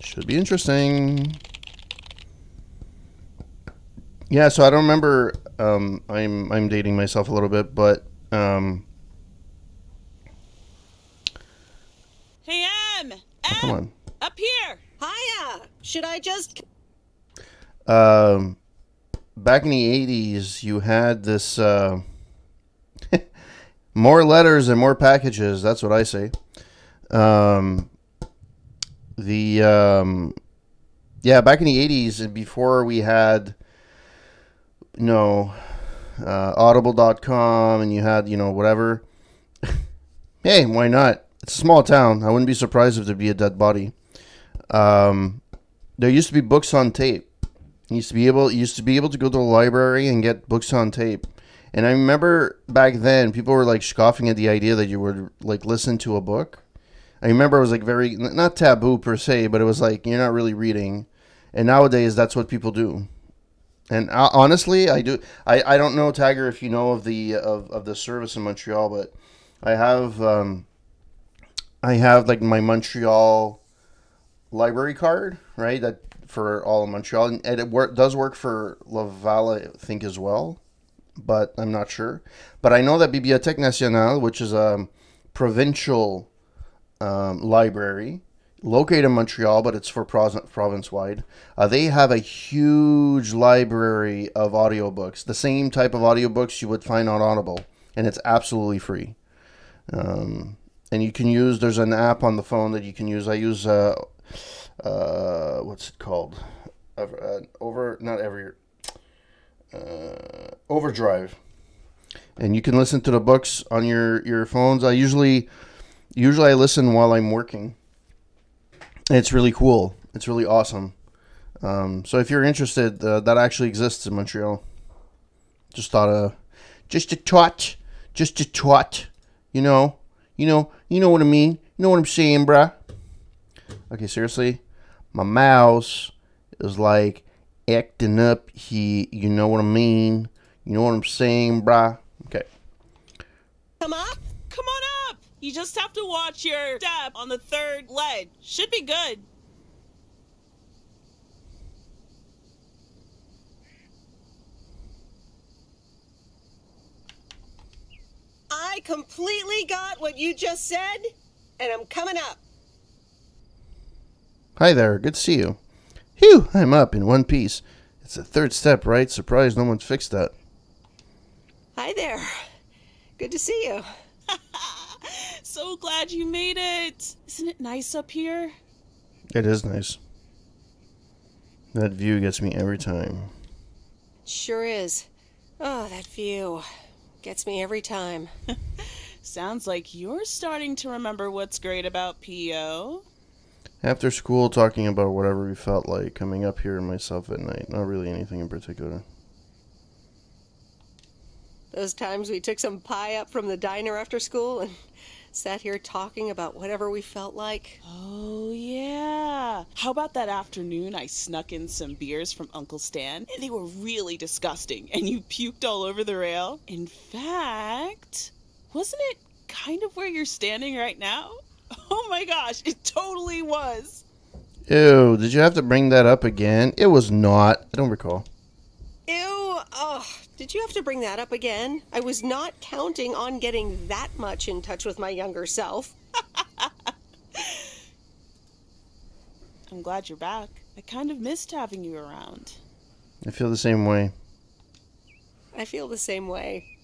Should be interesting. Yeah, so I don't remember. I'm dating myself a little bit, but Hey, Em! oh, come on. Up here! Hiya! Should I just... Back in the 80s, you had this more letters and more packages. That's what I say. Yeah, back in the 80s, and before we had, audible.com, and you had, whatever. Hey, why not? It's a small town. I wouldn't be surprised if there'd be a dead body. There used to be books on tape. You used to be able to go to the library and get books on tape. And I remember back then, people were like scoffing at the idea that you would like listen to a book. I remember it was like very, not taboo per se, but it was like, you're not really reading. And nowadays, that's what people do. And honestly, I do. I don't know, Tiger, if you know of the service in Montreal, but I have like my Montreal library card, right? That for all of Montreal, and it does work for Laval, I think, as well, but I'm not sure. But I know that Bibliothèque Nationale, which is a provincial library located in Montreal, but it's for province-wide. They have a huge library of audiobooks, the same type of audiobooks you would find on Audible, and it's absolutely free. And you can use, there's an app on the phone that you can use. I use, what's it called? Overdrive. And you can listen to the books on your phones. I usually I listen while I'm working. It's really cool. It's really awesome. So if you're interested, that actually exists in Montreal. Just thought just a twat. You know what I mean? You know what I'm saying, bruh? Okay, seriously? My mouse is like acting up here. You know what I mean? You know what I'm saying, bruh? Okay. Come on up! You just have to watch your step on the 3rd ledge. Should be good. I completely got what you just said, and I'm coming up. Hi there, good to see you. Phew, I'm up in one piece. It's the 3rd step, right? Surprised no one's fixed that. Hi there. Good to see you. So glad you made it. Isn't it nice up here? It is nice. That view gets me every time. Sure is. Oh, that view gets me every time. Sounds like you're starting to remember what's great about PO. After school, talking about whatever we felt like, coming up here myself at night. Not really anything in particular. Those times we took some pie up from the diner after school and sat here talking about whatever we felt like. Oh, yeah. How about that afternoon I snuck in some beers from Uncle Stan, and they were really disgusting, and you puked all over the rail? In fact, wasn't it kind of where you're standing right now? Oh my gosh, it totally was. Ew, did you have to bring that up again? It was not. I don't recall. Ew, ugh. Did you have to bring that up again? I was not counting on getting that much in touch with my younger self. I'm glad you're back. I kind of missed having you around. I feel the same way. I feel the same way.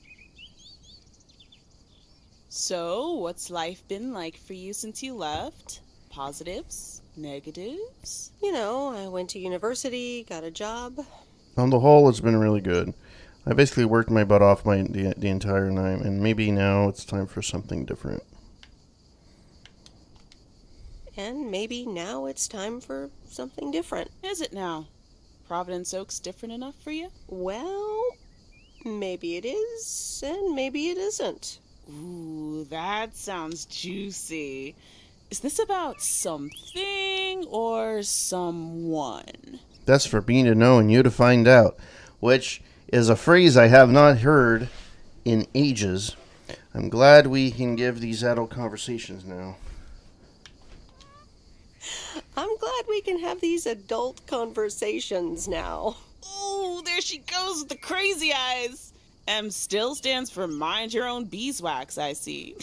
So, what's life been like for you since you left? Positives? Negatives? You know, I went to university, got a job. On the whole, it's been really good. I basically worked my butt off the entire time, and maybe now it's time for something different. And maybe now it's time for something different. Is it now? Providence Oaks different enough for you? Well, maybe it is, and maybe it isn't. Ooh, that sounds juicy. Is this about something or someone? That's for me to know and you to find out, which is a phrase I have not heard in ages. I'm glad we can give these adult conversations now. I'm glad we can have these adult conversations now. Ooh, there she goes with the crazy eyes. M still stands for mind your own beeswax, I see.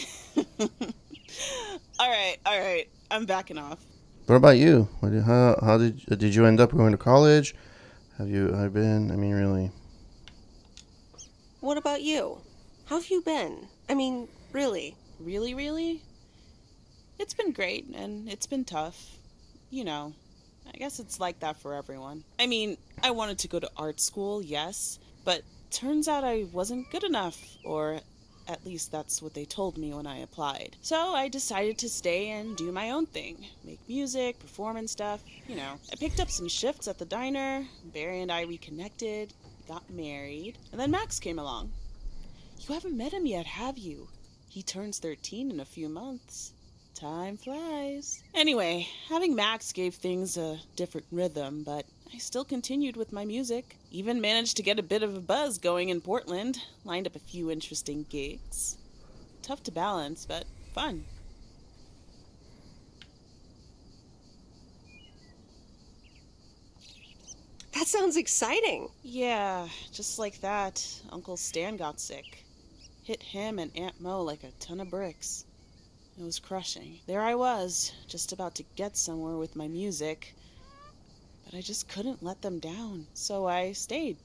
All right. I'm backing off. What about you? How did you end up going to college? Have you been? I mean, really. What about you? How have you been? I mean, really. Really? It's been great, and it's been tough. You know, I guess it's like that for everyone. I mean, I wanted to go to art school, yes, but turns out I wasn't good enough, or at least that's what they told me when I applied. So I decided to stay and do my own thing. Make music, perform and stuff, you know. I picked up some shifts at the diner, Barry and I reconnected, got married, and then Max came along. You haven't met him yet, have you? He turns 13 in a few months. Time flies. Anyway, having Max gave things a different rhythm, but I still continued with my music. Even managed to get a bit of a buzz going in Portland. Lined up a few interesting gigs. Tough to balance, but fun. That sounds exciting. Yeah, just like that, Uncle Stan got sick. Hit him and Aunt Mo like a ton of bricks. It was crushing. There I was, just about to get somewhere with my music, but I just couldn't let them down. So I stayed.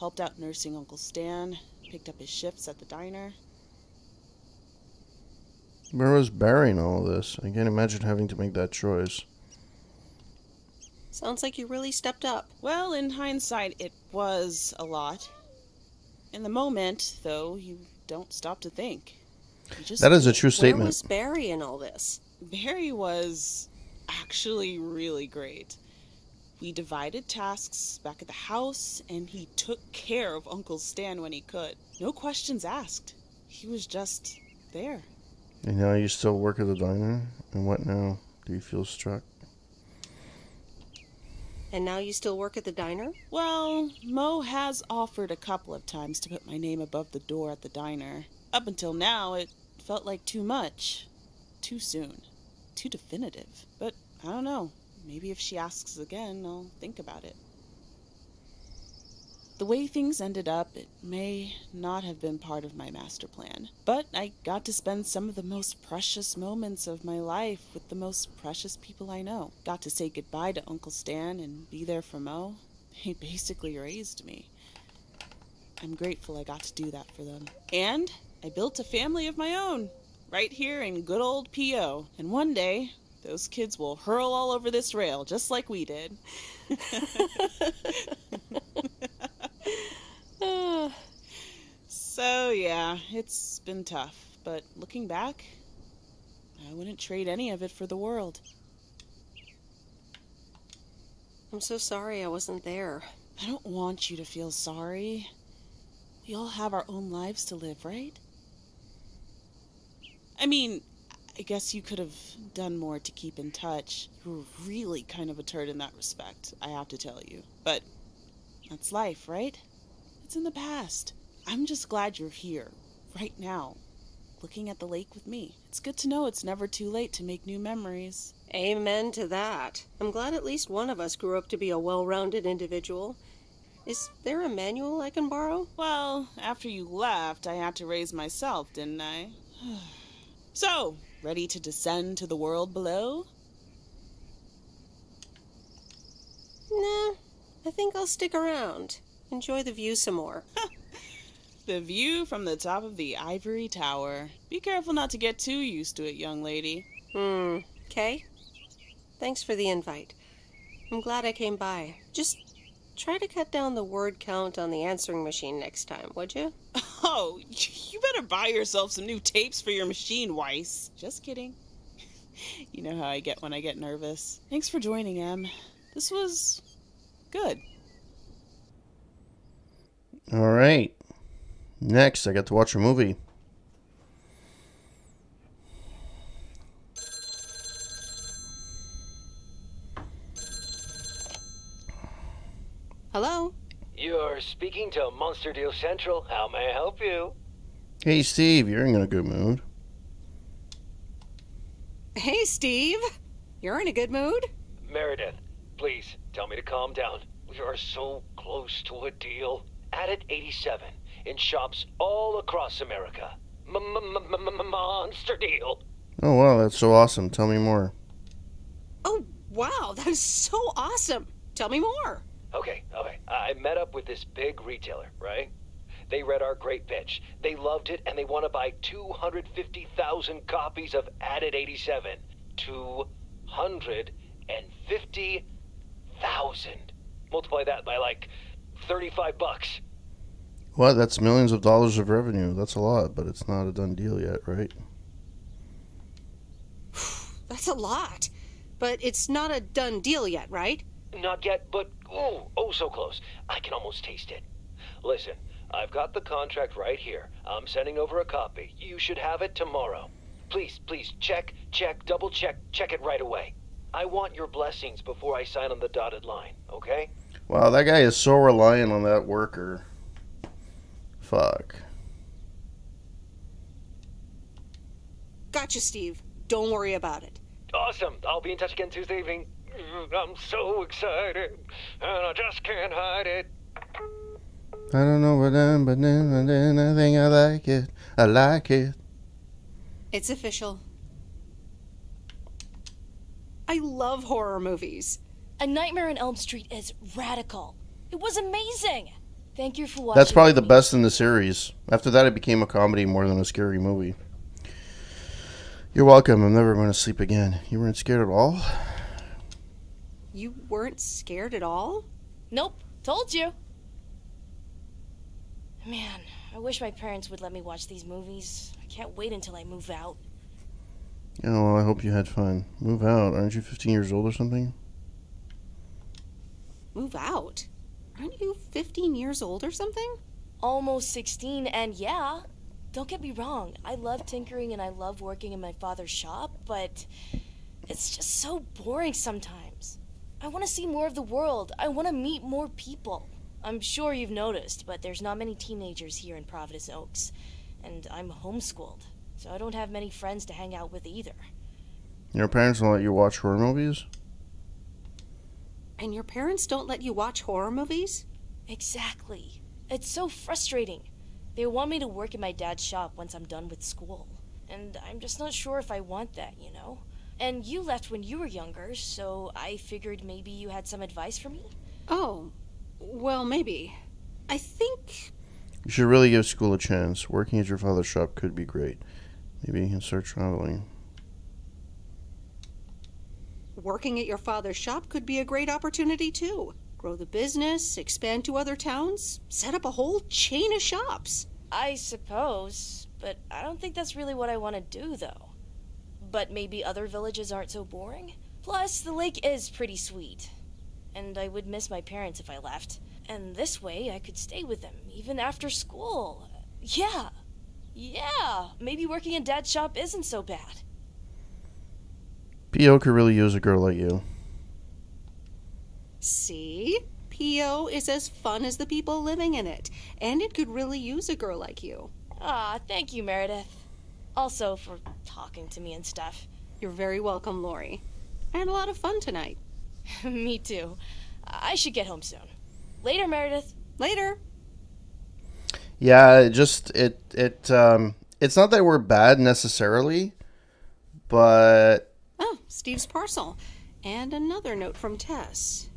Helped out nursing Uncle Stan, picked up his shifts at the diner. Where was Barry in all of this? I can't imagine having to make that choice. Sounds like you really stepped up. Well, in hindsight, it was a lot. In the moment, though, you don't stop to think. That is a true statement. Where was Barry in all this? Barry was actually really great. We divided tasks back at the house, and he took care of Uncle Stan when he could. No questions asked. He was just there. And now you still work at the diner? And what now? Do you feel struck? And now you still work at the diner? Well, Mo has offered a couple of times to put my name above the door at the diner. Up until now, it felt like too much. Too soon. Too definitive. But I don't know. Maybe if she asks again, I'll think about it. The way things ended up, it may not have been part of my master plan. But I got to spend some of the most precious moments of my life with the most precious people I know. Got to say goodbye to Uncle Stan and be there for Mo. He basically raised me. I'm grateful I got to do that for them. And I built a family of my own, right here in good old P.O. And one day, those kids will hurl all over this rail, just like we did. So, yeah, it's been tough. But looking back, I wouldn't trade any of it for the world. I'm so sorry I wasn't there. I don't want you to feel sorry. We all have our own lives to live, right? I mean, I guess you could have done more to keep in touch. You were really kind of a turd in that respect, I have to tell you. But that's life, right? It's in the past. I'm just glad you're here, right now. looking at the lake with me. It's good to know it's never too late to make new memories. Amen to that. I'm glad at least one of us grew up to be a well-rounded individual. Is there a manual I can borrow? Well, after you left, I had to raise myself, didn't I? So, ready to descend to the world below? Nah, I think I'll stick around. Enjoy the view some more. The view from the top of the ivory tower. Be careful not to get too used to it, young lady. Okay. Thanks for the invite. I'm glad I came by. Just try to cut down the word count on the answering machine next time, would you? Oh, you better buy yourself some new tapes for your machine, Weiss. Just kidding. You know how I get when I get nervous. Thanks for joining, Em. This was good. All right. Next, I got to watch a movie. Hello? You're speaking to Monster Deal Central. How may I help you? Hey, Steve, you're in a good mood. Hey, Steve. You're in a good mood? Meredith, please tell me to calm down. We are so close to a deal. Added 87 in shops all across America. Monster Deal. Oh, wow, that's so awesome. Tell me more. Oh, wow, that is so awesome. Tell me more. Okay. I met up with this big retailer, right? They read our great pitch. They loved it, and they want to buy 250,000 copies of Added 87. 250,000. Multiply that by like $35. What? That's millions of dollars of revenue. That's a lot, but it's not a done deal yet, right? That's a lot. But it's not a done deal yet, right? Not yet, but oh, so close. I can almost taste it. Listen, I've got the contract right here. I'm sending over a copy. You should have it tomorrow. Please, check, double check it right away. I want your blessings before I sign on the dotted line, okay? Wow, that guy is so reliant on that worker. Fuck. Gotcha, Steve. Don't worry about it. Awesome. I'll be in touch again Tuesday evening. I'm so excited, and I just can't hide it. I don't know what I'm, but then I think I like it. I like it. It's official. I love horror movies. A Nightmare on Elm Street is radical. It was amazing. Thank you for watching. That's probably the best in the series. After that, it became a comedy more than a scary movie. You're welcome. I'm never going to sleep again. You weren't scared at all? You weren't scared at all? Nope. Told you. Man, I wish my parents would let me watch these movies. I can't wait until I move out. Yeah, well, I hope you had fun. Move out. Aren't you 15 years old or something? Move out? Aren't you 15 years old or something? Almost 16, and yeah. Don't get me wrong. I love tinkering and I love working in my father's shop, but it's just so boring sometimes. I want to see more of the world. I want to meet more people. I'm sure you've noticed, but there's not many teenagers here in Providence Oaks. And I'm homeschooled, so I don't have many friends to hang out with either. Your parents don't let you watch horror movies? And your parents don't let you watch horror movies? Exactly. It's so frustrating. They want me to work in my dad's shop once I'm done with school. And I'm just not sure if I want that, you know? And you left when you were younger, so I figured maybe you had some advice for me? Oh, well, maybe. I think... You should really give school a chance. Working at your father's shop could be great. Maybe you can start traveling. Working at your father's shop could be a great opportunity, too. Grow the business, expand to other towns, set up a whole chain of shops. I suppose, but I don't think that's really what I want to do, though. But maybe other villages aren't so boring? Plus, the lake is pretty sweet. And I would miss my parents if I left. And this way, I could stay with them, even after school. Yeah, maybe working in Dad's shop isn't so bad. P.O. could really use a girl like you. See? P.O. is as fun as the people living in it, and it could really use a girl like you. Ah, thank you, Meredith. Also for talking to me and stuff. You're very welcome, Lori. I had a lot of fun tonight. Me too. I should get home soon. Later, Meredith. Later. Yeah, it's not that we're bad necessarily, but... Oh, Steve's parcel. And another note from Tess.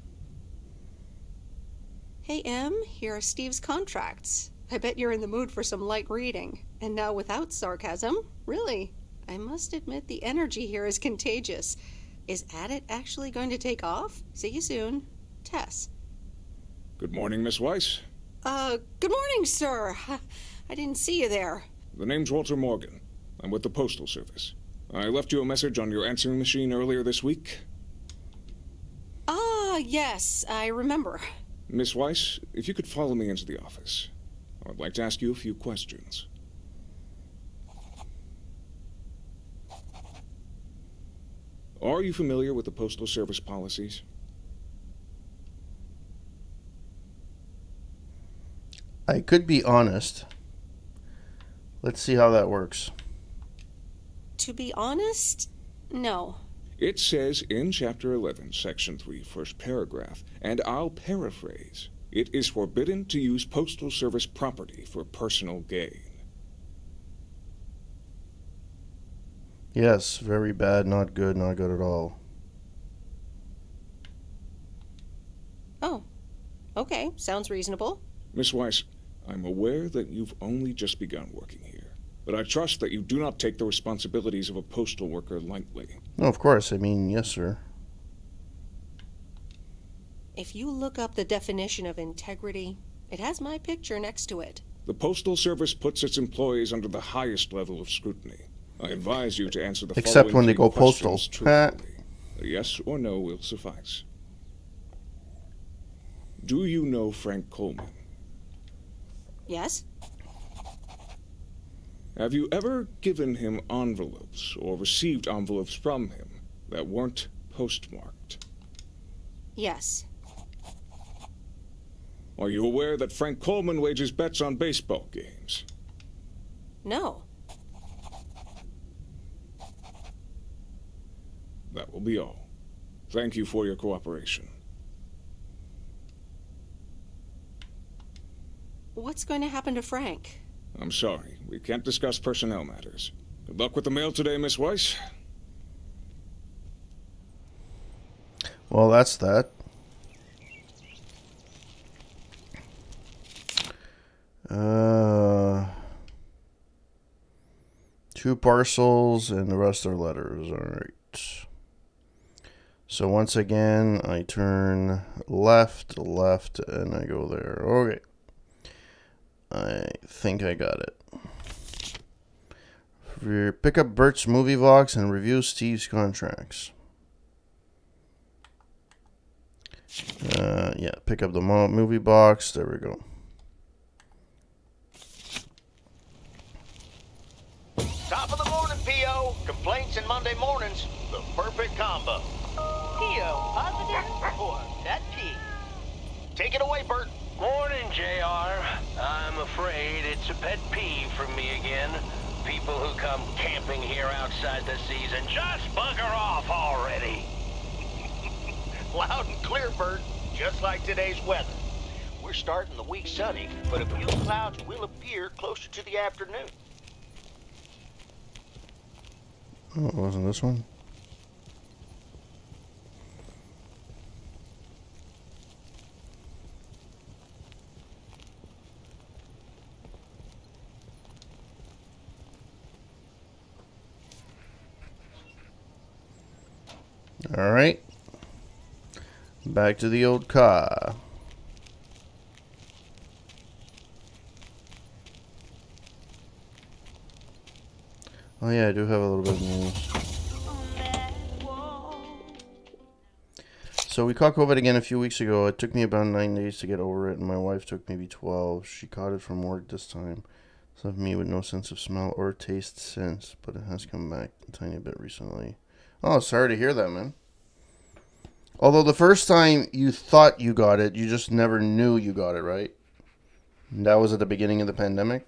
Hey, Em, here are Steve's contracts. I bet you're in the mood for some light reading. And now without sarcasm, really. I must admit the energy here is contagious. Is Addit actually going to take off? See you soon. Tess. Good morning, Miss Weiss. Good morning, sir. I didn't see you there. The name's Walter Morgan. I'm with the Postal Service. I left you a message on your answering machine earlier this week. Ah, yes, I remember. Miss Weiss, if you could follow me into the office, I would like to ask you a few questions. Are you familiar with the Postal Service policies? I could be honest. Let's see how that works. To be honest, no. It says in Chapter 11, Section 3, first paragraph, and I'll paraphrase, it is forbidden to use Postal Service property for personal gain. Yes, very bad, not good at all. Oh, okay, sounds reasonable. Miss Weiss, I'm aware that you've only just begun working here, but I trust that you do not take the responsibilities of a postal worker lightly. No, of course, I mean, yes, sir. If you look up the definition of integrity, it has my picture next to it. The Postal Service puts its employees under the highest level of scrutiny. I advise you to answer the Except following when they go questions postal. truthfully. A yes or no will suffice. Do you know Frank Coleman? Yes? Have you ever given him envelopes or received envelopes from him that weren't postmarked? Yes. Are you aware that Frank Coleman wagers bets on baseball games? No. That will be all. Thank you for your cooperation. What's going to happen to Frank? I'm sorry. We can't discuss personnel matters. Good luck with the mail today, Miss Weiss. Well, that's that. Two parcels and the rest are letters. All right. So once again, I turn left, and I go there. Okay. I think I got it. Pick up Bert's movie box and review Steve's contracts. Yeah, pick up the movie box. There we go. Top of the morning, P.O. Complaints and Monday mornings. The perfect combo. P.O. Positive or that P? Take it away, Bert. Morning, JR. I'm afraid it's a pet peeve for me again. People who come camping here outside the season, just bugger off already. Loud and clear, Bert. Just like today's weather. We're starting the week sunny, but a few clouds will appear closer to the afternoon. Oh, it wasn't this one? All right. Back to the old car. Oh yeah, I do have a little bit of news. So we caught COVID again a few weeks ago. It took me about 9 days to get over it, and my wife took maybe 12. She caught it from work this time. So left me with no sense of smell or taste since, but it has come back a tiny bit recently. Oh, sorry to hear that, man. Although the first time you thought you got it, you just never knew you got it, right? And that was at the beginning of the pandemic.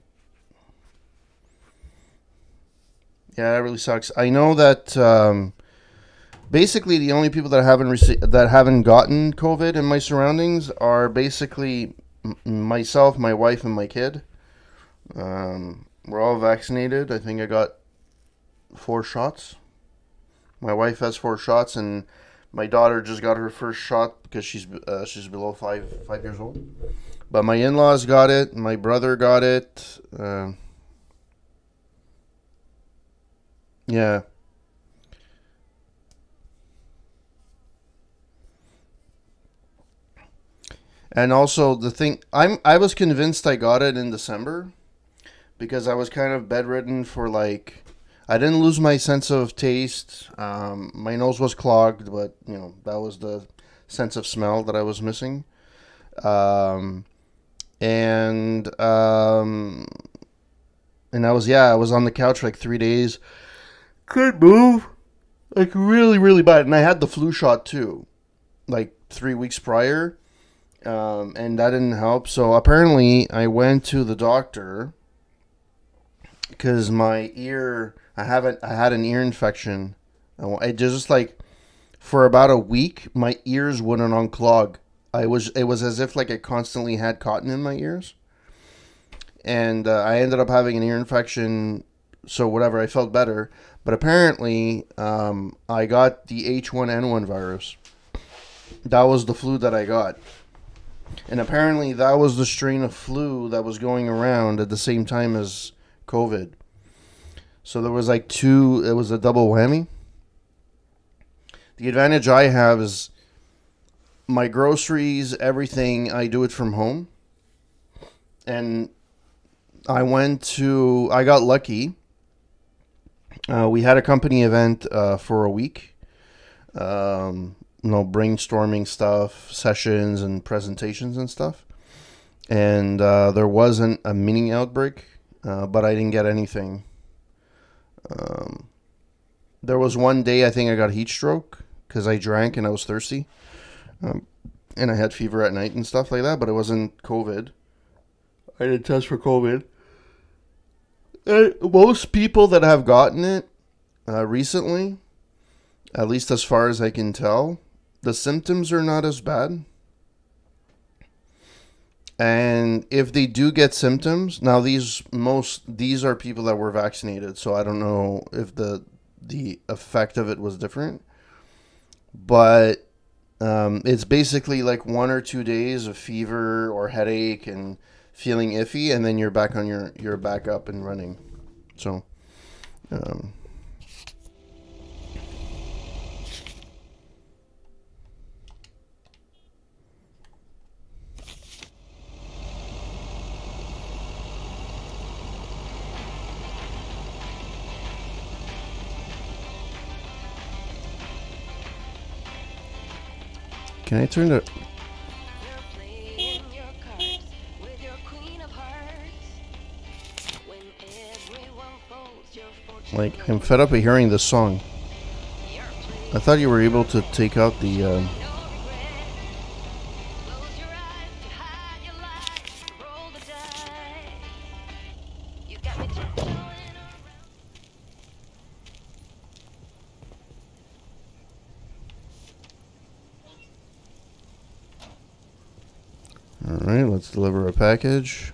Yeah, it really sucks. I know that basically the only people that haven't gotten COVID in my surroundings are basically myself, my wife, and my kid. We're all vaccinated. I think I got 4 shots. My wife has 4 shots, and my daughter just got her first shot because she's below 5 years old. But my in-laws got it. My brother got it. Yeah. And also the thing, I was convinced I got it in December because I was kind of bedridden for like, I didn't lose my sense of taste. My nose was clogged, but you know, that was the sense of smell that I was missing. And I was on the couch for like 3 days. Couldn't move. Like really, really bad. And I had the flu shot too, like 3 weeks prior. And that didn't help. So apparently I went to the doctor because my ear, I had an ear infection. It just like for about a week, my ears wouldn't unclog. It was as if like I constantly had cotton in my ears. And I ended up having an ear infection. So whatever, I felt better. But apparently, I got the H1N1 virus. That was the flu that I got. And apparently that was the strain of flu that was going around at the same time as COVID. So there was like it was a double whammy. The advantage I have is my groceries, everything, I do it from home. And I got lucky. We had a company event for a week. Brainstorming stuff, sessions and presentations and stuff. And there wasn't a mini outbreak, but I didn't get anything. There was one day I think I got heat stroke because I drank and I was thirsty. And I had fever at night and stuff like that, but it wasn't COVID. I didn't test for COVID. Most people that have gotten it recently, at least as far as I can tell, the symptoms are not as bad. And if they do get symptoms, now these are people that were vaccinated, so I don't know if the effect of it was different. But it's basically like 1 or 2 days of fever or headache and feeling iffy, and then you're back on you're back up and running. So can I turn the... Like, I'm fed up of hearing this song. I thought you were able to take out the... Alright, let's deliver a package.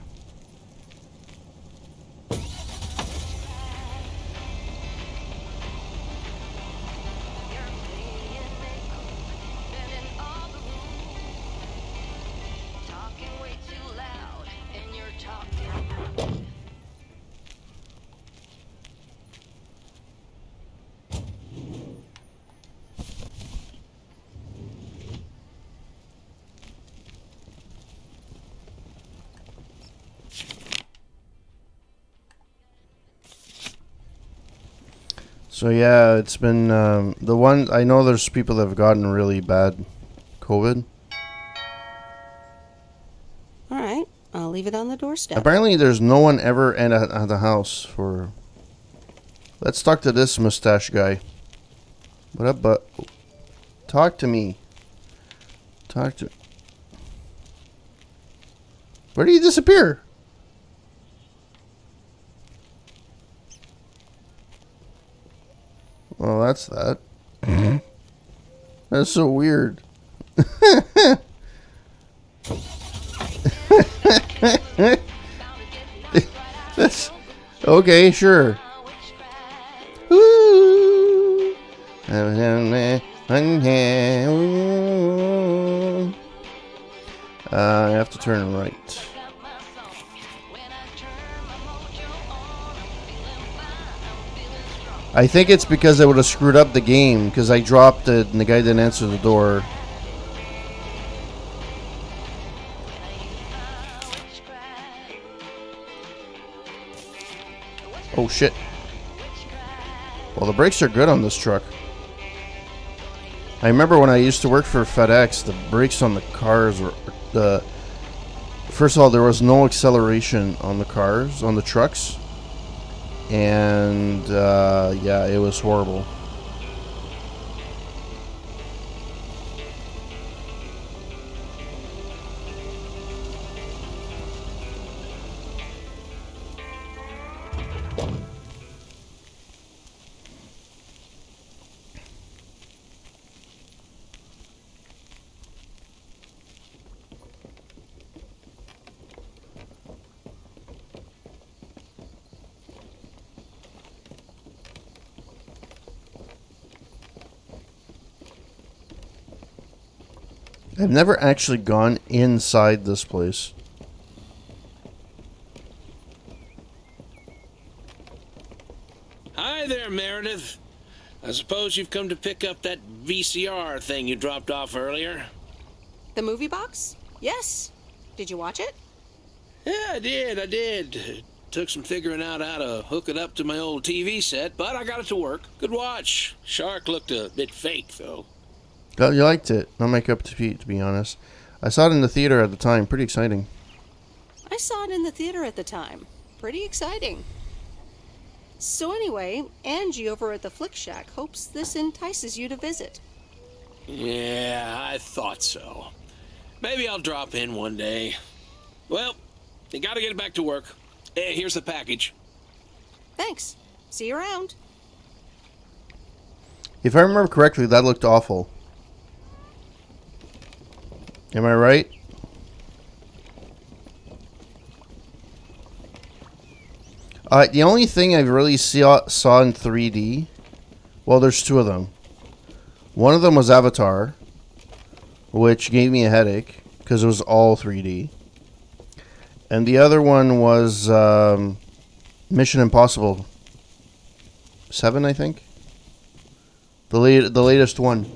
So yeah, it's been the one I know. There's people that have gotten really bad COVID. All right, I'll leave it on the doorstep. Apparently, there's no one ever at the house for. Let's talk to this mustache guy. What up, but talk to me. Talk to. Where did he disappear? Well, that's that. That's so weird. That's okay, sure. Ooh. I have to turn right. I think it's because I would have screwed up the game because I dropped it and the guy didn't answer the door. Oh shit. Well, the brakes are good on this truck. I remember when I used to work for FedEx, the brakes on the cars were... first of all, there was no acceleration on the cars, on the trucks. And, yeah, it was horrible. I've never actually gone inside this place. Hi there, Meredith. I suppose you've come to pick up that VCR thing you dropped off earlier? The movie box? Yes. Did you watch it? Yeah, I did. It took some figuring out how to hook it up to my old TV set, but I got it to work. Good watch. Shark looked a bit fake, though. Oh, you liked it. Not my cup of tea, to be honest. I saw it in the theater at the time. Pretty exciting. I saw it in the theater at the time. Pretty exciting. So anyway, Angie over at the Flick Shack hopes this entices you to visit. Yeah, I thought so. Maybe I'll drop in one day. Well, you gotta get back to work. Hey, here's the package. Thanks. See you around. If I remember correctly, that looked awful. Am I right? The only thing I really saw in 3D, well, there's two of them. One of them was Avatar, which gave me a headache because it was all 3D. And the other one was Mission Impossible 7, I think. The latest one.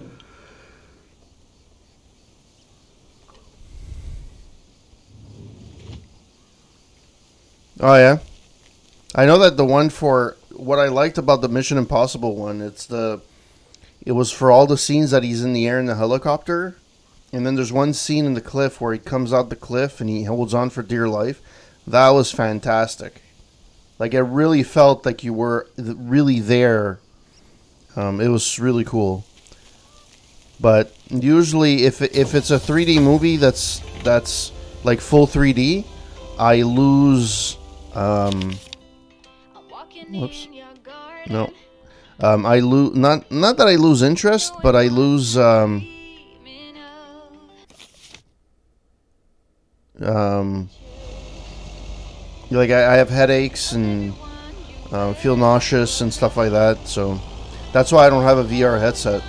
Oh yeah, I know that the one for what I liked about the Mission Impossible one, it was for all the scenes that he's in the air in the helicopter, and then there's one scene in the cliff where he comes out the cliff and he holds on for dear life. That was fantastic. Like, it really felt like you were really there. It was really cool. But usually, if it's a 3D movie that's like full 3D, I lose. Whoops. No. I lose not that I lose interest, but I lose like I have headaches and feel nauseous and stuff like that. So that's why I don't have a VR headset.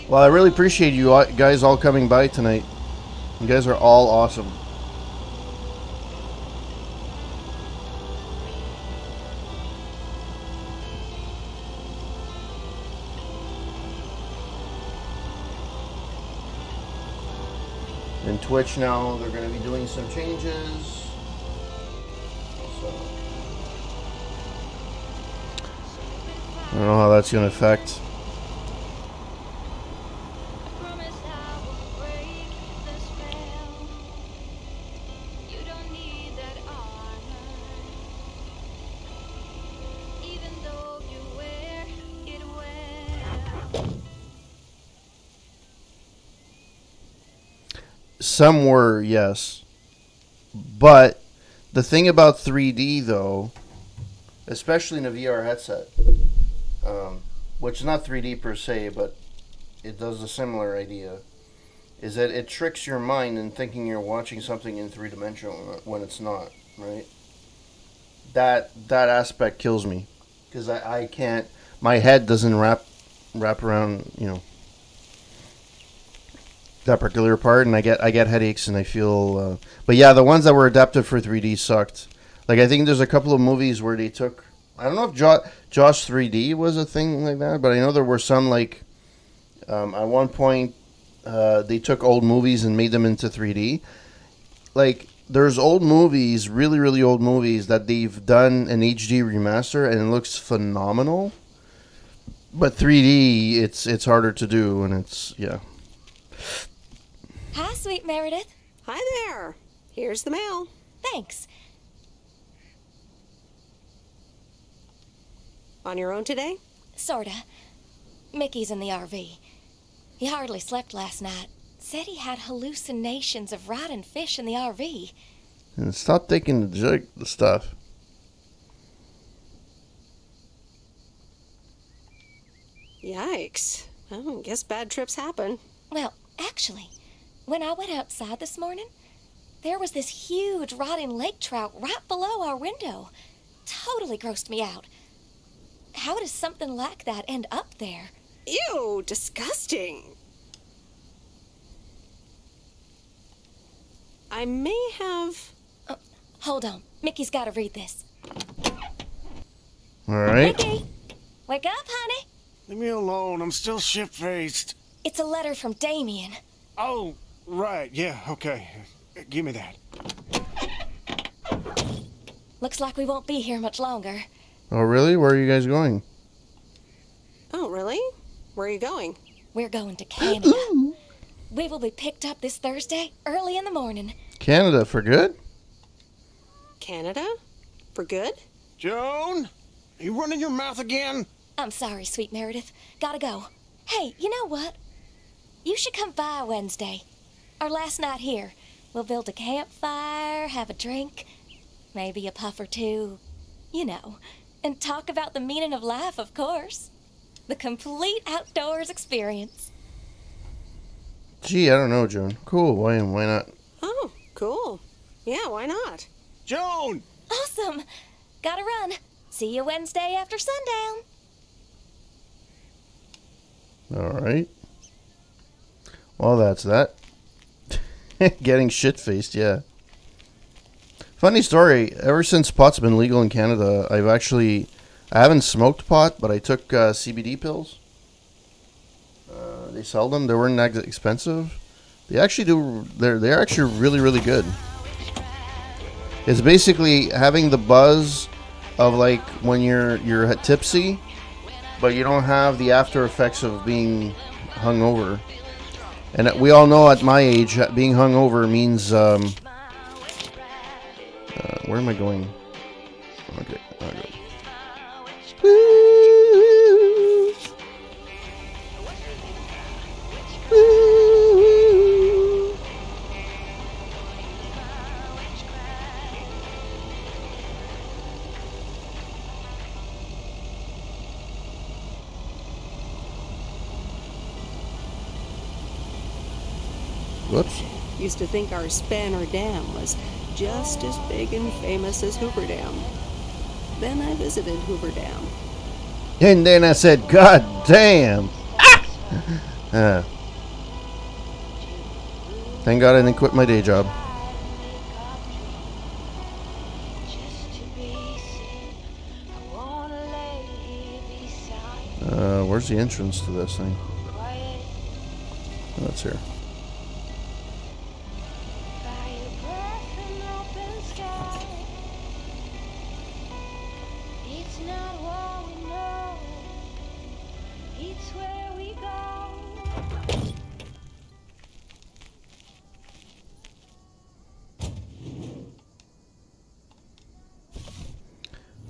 Well, I really appreciate you guys all coming by tonight. You guys are all awesome. In Twitch now, they're going to be doing some changes. So, I don't know how that's going to affect. some were, yes. But the thing about 3D, though, especially in a VR headset, which is not 3D per se, but it does a similar idea, is that it tricks your mind in thinking you're watching something in three-dimensional when it's not, right? That aspect kills me, because I can't, my head doesn't wrap around, you know, that particular part, and I get headaches, and I feel, but yeah, the ones that were adapted for 3D sucked. Like, I think there's a couple of movies where they took, I don't know if Josh 3D was a thing like that, but I know there were some, like, at one point, they took old movies and made them into 3D. Like, there's old movies, really, really old movies, that they've done an HD remaster, and it looks phenomenal. But 3D, it's harder to do, and it's, yeah. Hi, sweet Meredith. Hi there. Here's the mail. Thanks. On your own today? Sorta. Mickey's in the RV. He hardly slept last night. Said he had hallucinations of riding fish in the RV. And stop taking the stuff. Yikes. Well, I guess bad trips happen. Well, actually, when I went outside this morning, there was this huge rotting lake trout right below our window. Totally grossed me out. How does something like that end up there? Ew, disgusting. I may have... Oh, hold on. Mickey's got to read this. All right. Mickey, wake up, honey. Leave me alone. I'm still shit-faced. It's a letter from Damien. Oh, right. Yeah, okay. Give me that. Looks like we won't be here much longer. Oh, really? Where are you guys going? Oh, really? Where are you going? We're going to Canada. We will be picked up this Thursday, early in the morning. Canada for good? Canada? For good? Joan? Are you running your mouth again? I'm sorry, sweet Meredith. Gotta go. Hey, you know what? You should come by Wednesday. Our last night here. We'll build a campfire, have a drink, maybe a puff or two, you know, and talk about the meaning of life, of course. The complete outdoors experience. Gee, I don't know, Joan. Cool. Why not? Oh, cool. Yeah, why not? Joan! Awesome. Gotta run. See you Wednesday after sundown. All right. Well, that's that. Getting shit-faced, yeah. Funny story. Ever since pot's been legal in Canada, I haven't smoked pot, but I took CBD pills. They sell them. They weren't that expensive. They actually do. They're actually really, really good. It's basically having the buzz of like when you're tipsy, but you don't have the after effects of being hungover. And we all know at my age, being hungover means. Where am I going? Okay, I'll go. Woo! Woo! Whoops. Used to think our Spanner Dam was just as big and famous as Hoover Dam. Then I visited Hoover Dam. And then I said, God damn. Thank God I didn't quit my day job. Where's the entrance to this thing? Oh, it's here.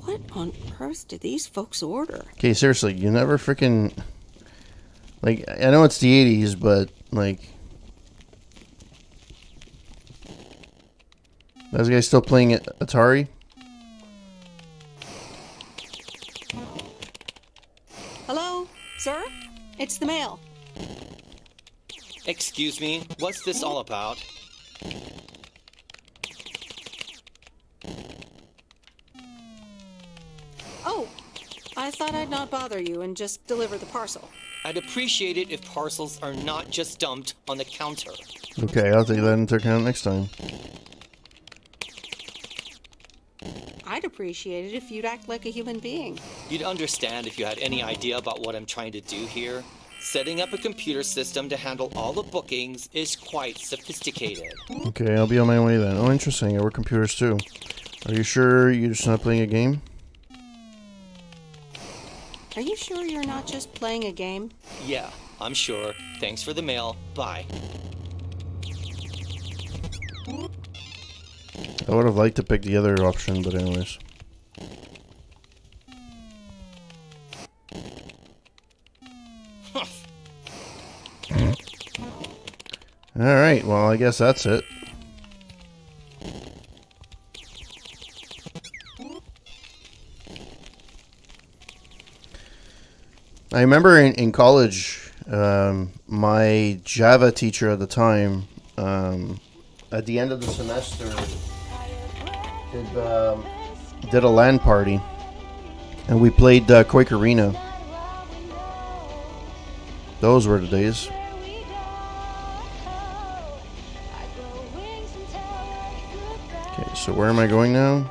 What on earth did these folks order? Okay, seriously, you never freaking... Like, I know it's the 80s, but, like... Are you guys still playing Atari? Hello, sir? It's the mail. Excuse me, what's this all about? Oh, I thought I'd not bother you and just deliver the parcel. I'd appreciate it if parcels are not just dumped on the counter. Okay, I'll take that into account next time. I'd appreciate it if you'd act like a human being. You'd understand if you had any idea about what I'm trying to do here. Setting up a computer system to handle all the bookings is quite sophisticated. Okay, I'll be on my way then. Oh, interesting. I work computers too. Are you sure you're just not playing a game? Are you sure you're not just playing a game? Yeah, I'm sure. Thanks for the mail. Bye. I would have liked to pick the other option, but anyways. Alright, well, I guess that's it. I remember in college, my Java teacher at the time, at the end of the semester, did a LAN party, and we played Quake Arena. Those were the days. Okay, so where am I going now?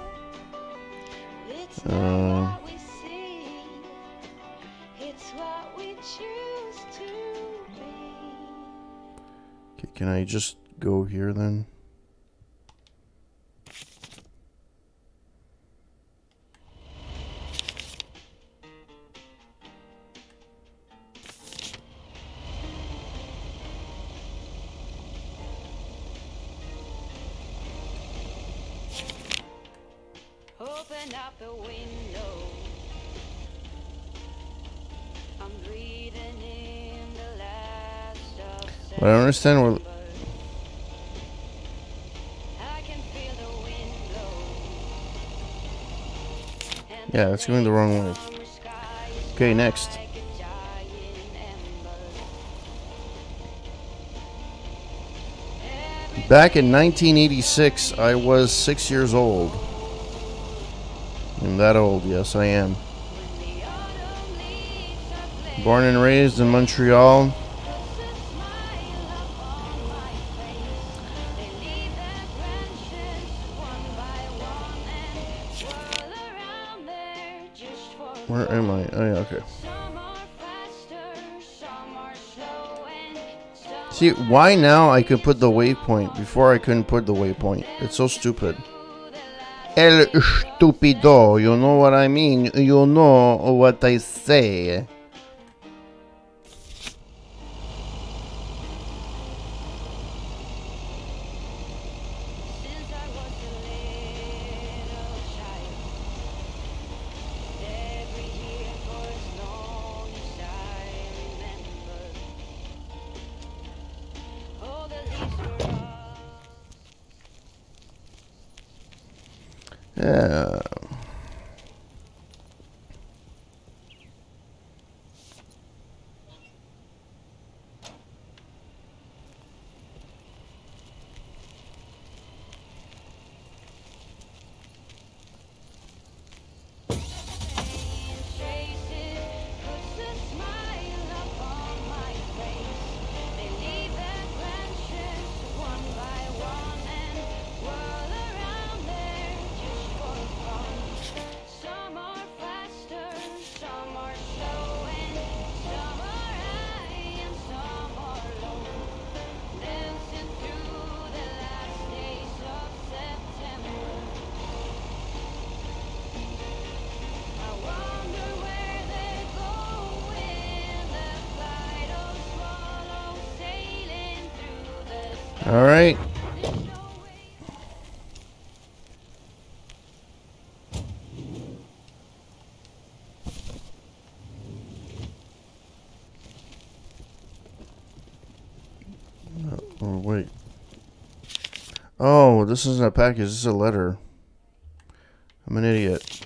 Okay, can I just go here then? Open up the window. I'm breathing in the last of I don't understand where. I can feel the wind blow. Yeah, it's going the wrong way. Okay, next. Back in 1986, I was 6 years old. I'm that old, yes, I am. Born and raised in Montreal. Where am I? Oh, yeah, okay. See, why now I could put the waypoint before I couldn't put the waypoint? It's so stupid. El stupido, you know what I mean? You know what I say. Yeah. All right. Oh, wait. Oh, this isn't a package. This is a letter. I'm an idiot.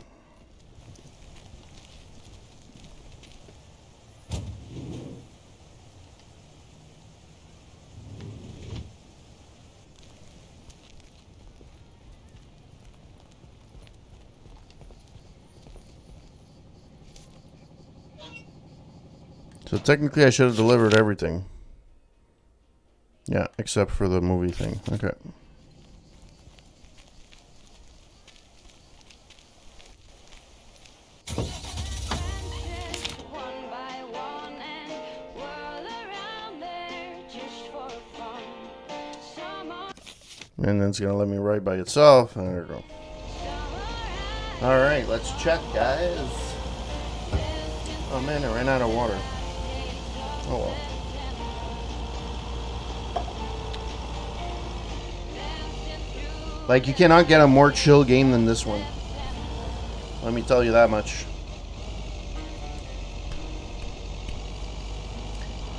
So technically I should have delivered everything. Yeah, except for the movie thing. Okay. And then it's gonna let me write by itself. There we go. Alright, let's check, guys. Oh man, I ran out of water. Oh well. Like, you cannot get a more chill game than this one. Let me tell you that much.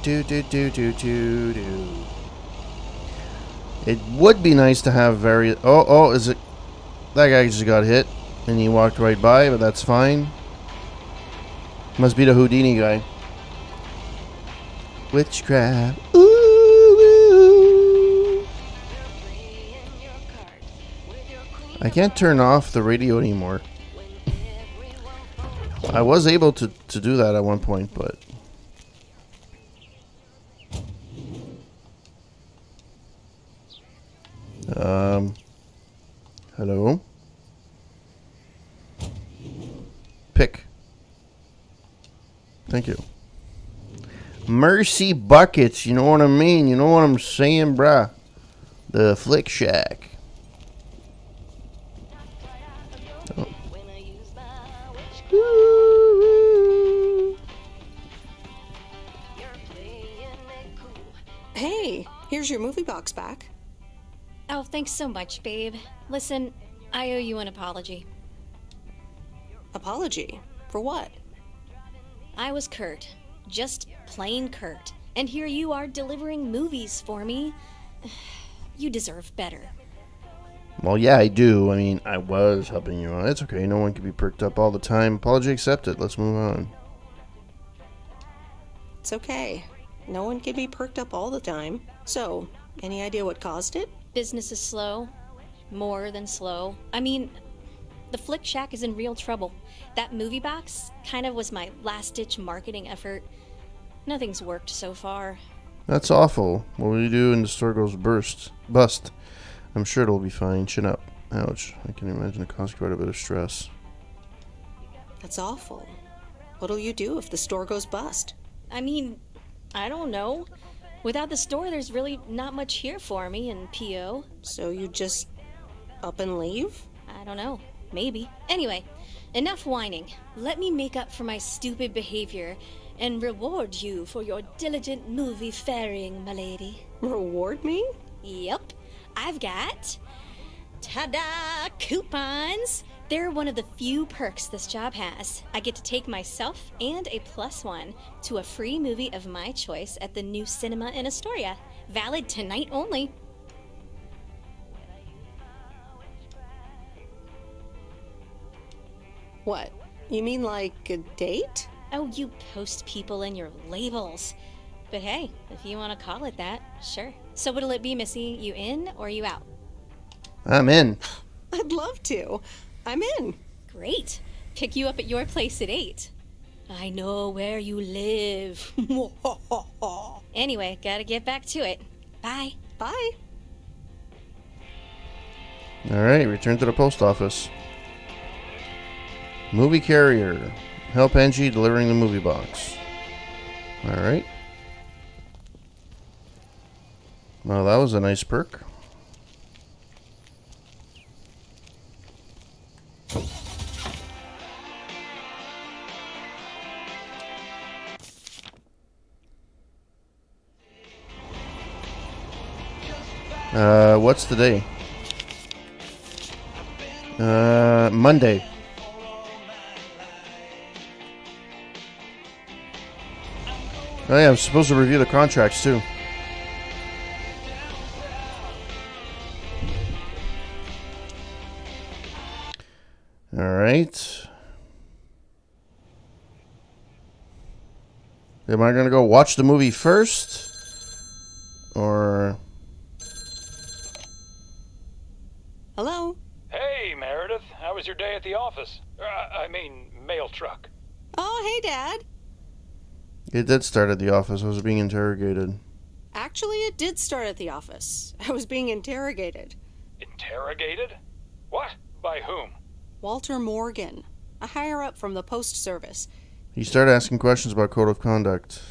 Do. It would be nice to have various... Oh, is it... That guy just got hit, and he walked right by, but that's fine. Must be the Houdini guy. Witchcraft. Ooh. I can't turn off the radio anymore. I was able to do that at one point, but... Hello? Pick. Thank you. Mercy Buckets, you know what I mean? You know what I'm saying, bruh? The Flick Shack. Oh. Hey, here's your movie box back. Oh, thanks so much, babe. Listen, I owe you an apology. Apology? For what? I was Kurt. Just plain Kurt. And here you are delivering movies for me. You deserve better. Well, yeah, I do. I mean, I was helping you out. It's okay. No one can be perked up all the time. Apology accepted. Let's move on. It's okay. No one can be perked up all the time. So, any idea what caused it? Business is slow. More than slow. I mean, the Flick Shack is in real trouble. That movie box kind of was my last-ditch marketing effort. Nothing's worked so far. That's awful. What will you do when the store goes bust? I'm sure it'll be fine. Chin up. Ouch. I can imagine it caused quite a bit of stress. That's awful. What'll you do if the store goes bust? I mean, I don't know. Without the store, there's really not much here for me in P.O. So you just up and leave? I don't know. Maybe. Anyway, enough whining. Let me make up for my stupid behavior and reward you for your diligent movie faring, my lady. Reward me? Yep. I've got... ta-da! Coupons! They're one of the few perks this job has. I get to take myself and a +1 to a free movie of my choice at the new cinema in Astoria. Valid tonight only. What? You mean like a date? Oh, you post people in your labels. But hey, if you want to call it that, sure. So what'll it be, Missy? You in or you out? I'm in. I'd love to. I'm in. Great. Pick you up at your place at 8. I know where you live. Anyway, gotta get back to it. Bye. Bye. Alright, return to the post office. Movie carrier. Help Angie delivering the movie box. Alright. Well, that was a nice perk. What's the day? Monday. Oh yeah, I'm supposed to review the contracts too. All right. Am I going to go watch the movie first? Or... Hello? Hey, Meredith. How was your day at the office? I mean, mail truck. Oh, hey, Dad. It did start at the office. I was being interrogated. Actually, it did start at the office. I was being interrogated. Interrogated? What? By whom? Walter Morgan, a higher-up from the Post Service. He started asking questions about code of conduct.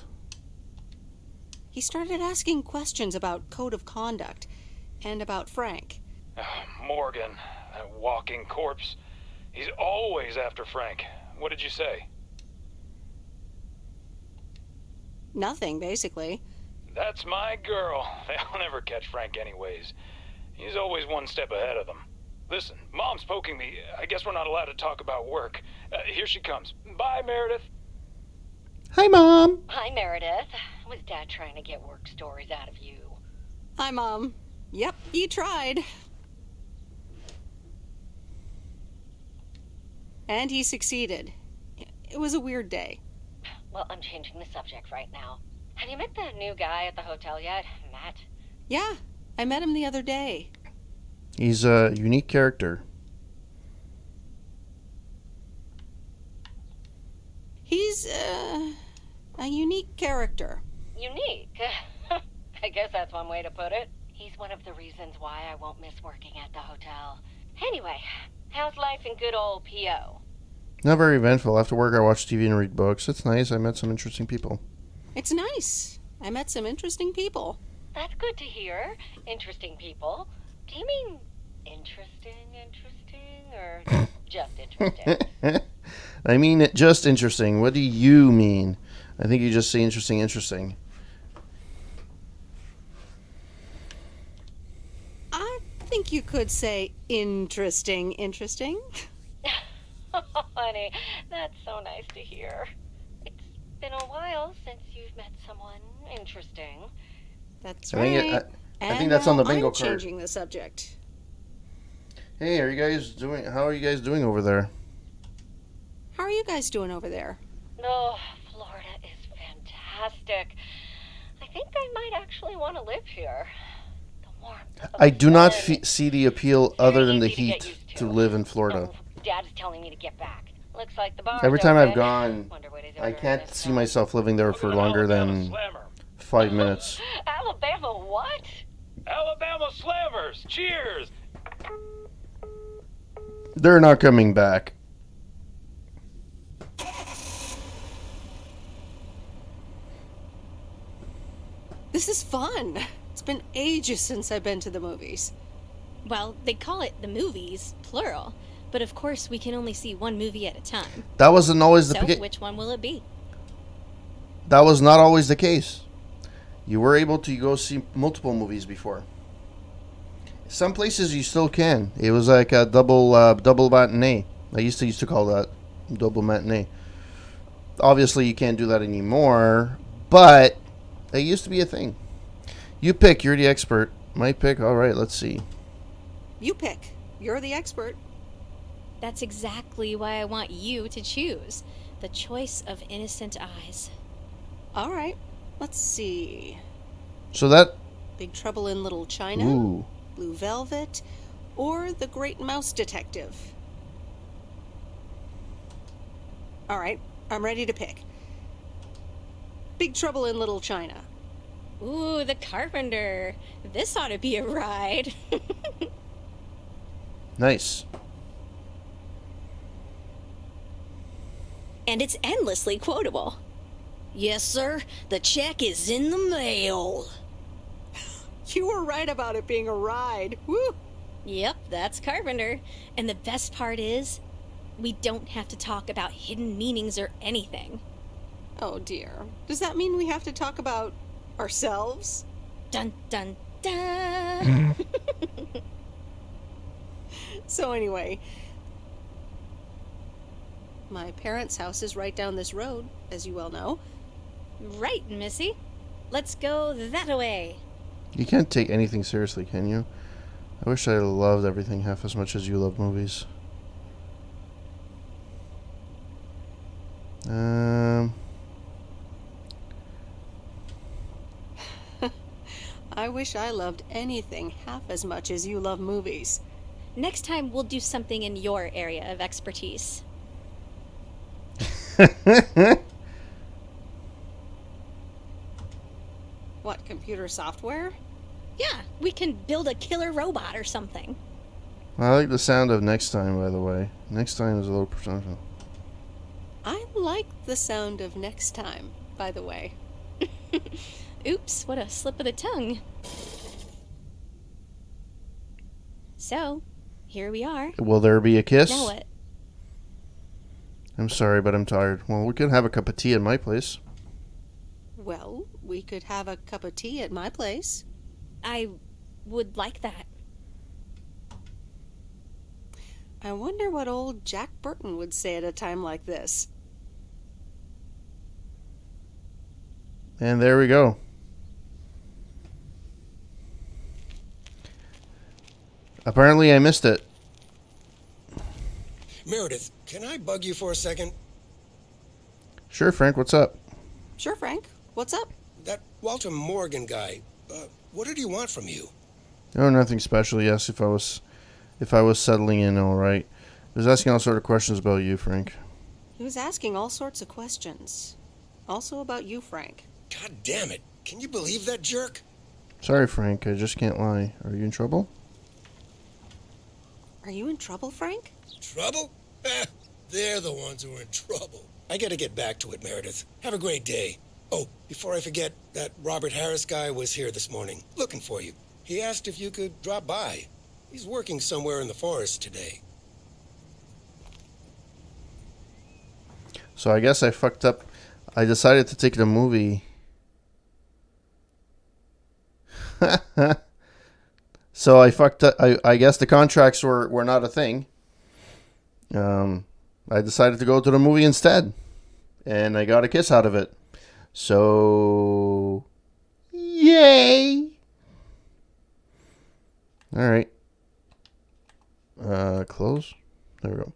He started asking questions about code of conduct and about Frank. Morgan, that walking corpse. He's always after Frank. What did you say? Nothing, basically. That's my girl. They'll never catch Frank anyways. He's always one step ahead of them. Listen, Mom's poking me. I guess we're not allowed to talk about work. Here she comes. Bye, Meredith. Hi, Mom. Hi, Meredith. Was Dad trying to get work stories out of you? Hi, Mom. Yep, he tried. And he succeeded. It was a weird day. Well, I'm changing the subject right now. Have you met the new guy at the hotel yet, Matt? Yeah, I met him the other day. He's a unique character. He's, a unique character. Unique? I guess that's one way to put it. He's one of the reasons why I won't miss working at the hotel. Anyway, how's life in good old P.O.? Not very eventful. After work, I watch TV and read books. It's nice. I met some interesting people. It's nice. I met some interesting people. That's good to hear. Interesting people. Do you mean interesting, or just interesting? I mean, just interesting. What do you mean? I think you just say interesting. I think you could say interesting. Oh, honey, that's so nice to hear. It's been a while since you've met someone interesting. That's I right. think I think that's on the bingo I'm card. changing the subject. Hey, how are you guys doing over there? How are you guys doing over there? Oh, Florida is fantastic. I think I might actually want to live here. The warmth. I do not see the appeal other than the heat to live in Florida. Dad's telling me to get back. Looks like the bar's Every time I've open. gone, I can't see myself living there for longer than 5 minutes. Alabama what? Alabama Slammers! Cheers! They're not coming back. This is fun. It's been ages since I've been to the movies. Well, they call it the movies, plural. But of course, we can only see one movie at a time. That wasn't always the So, case. which one will it be? That was not always the case. You were able to go see multiple movies before. Some places you still can. It was like a double matinee. I used to call that double matinee. Obviously, you can't do that anymore, but it used to be a thing. You pick. You're the expert. My pick. All right, let's see. You pick. You're the expert. That's exactly why I want you to choose. The choice of innocent eyes. All right. Let's see. So that... Big Trouble in Little China, Ooh. Blue Velvet, or The Great Mouse Detective. All right. I'm ready to pick. Big Trouble in Little China. Ooh, The Carpenter. This ought to be a ride. Nice. And it's endlessly quotable. Yes, sir. The check is in the mail. You were right about it being a ride. Woo! Yep, that's Carpenter. And the best part is, we don't have to talk about hidden meanings or anything. Oh dear. Does that mean we have to talk about ourselves? Dun dun dun! So anyway, my parents' house is right down this road, as you well know. Right, Missy. Let's go that-a-way. You can't take anything seriously, can you? I wish I loved everything half as much as you love movies. I wish I loved anything half as much as you love movies. Next time, we'll do something in your area of expertise. What, computer software? Yeah, we can build a killer robot or something. I like the sound of next time, by the way. Next time is a little professional. I like the sound of next time, by the way. Oops, what a slip of the tongue. So, here we are. Will there be a kiss? Now what? I'm sorry, but I'm tired. Well, we could have a cup of tea at my place. Well, we could have a cup of tea at my place. I would like that. I wonder what old Jack Burton would say at a time like this. And there we go. Apparently I missed it. Meredith, can I bug you for a second? Sure, Frank, what's up? Sure, Frank. What's up? That Walter Morgan guy, what did he want from you? Oh, nothing special. Yes, if I was settling in all right. He was asking all sort of questions about you, Frank. He was asking all sorts of questions. Also about you, Frank. God damn it. Can you believe that jerk? Sorry, Frank. I just can't lie. Are you in trouble? Are you in trouble, Frank? Trouble? They're the ones who are in trouble. I gotta get back to it, Meredith. Have a great day. Oh, before I forget, that Robert Harris guy was here this morning, looking for you. He asked if you could drop by. He's working somewhere in the forest today. So I guess I fucked up. I decided to take the movie. So I fucked up. I guess the contracts were not a thing. I decided to go to the movie instead. And I got a kiss out of it. So, yay! Alright. Close. There we go.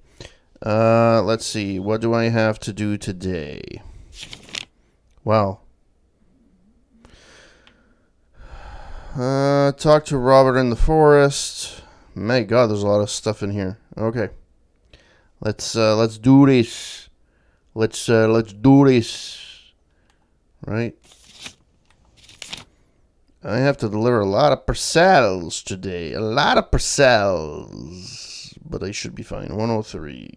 Let's see. What do I have to do today? Wow. Talk to Robert in the forest. My God, there's a lot of stuff in here. Okay. Let's do this. Let's do this. Right. I have to deliver a lot of parcels today. A lot of parcels. But I should be fine. 103.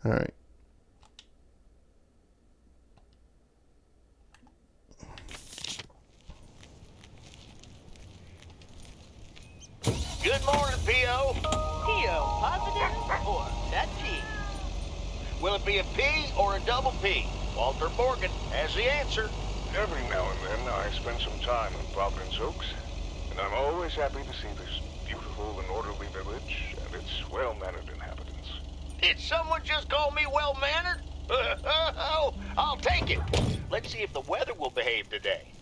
Alright. Good morning, P.O. P.O. Positive or that P? Will it be a P or a double P? Walter Morgan has the answer. Every now and then I spend some time in Providence Oaks, and I'm always happy to see this beautiful and orderly village and its well-mannered inhabitants. Did someone just call me well-mannered? Oh, I'll take it. Let's see if the weather will behave today.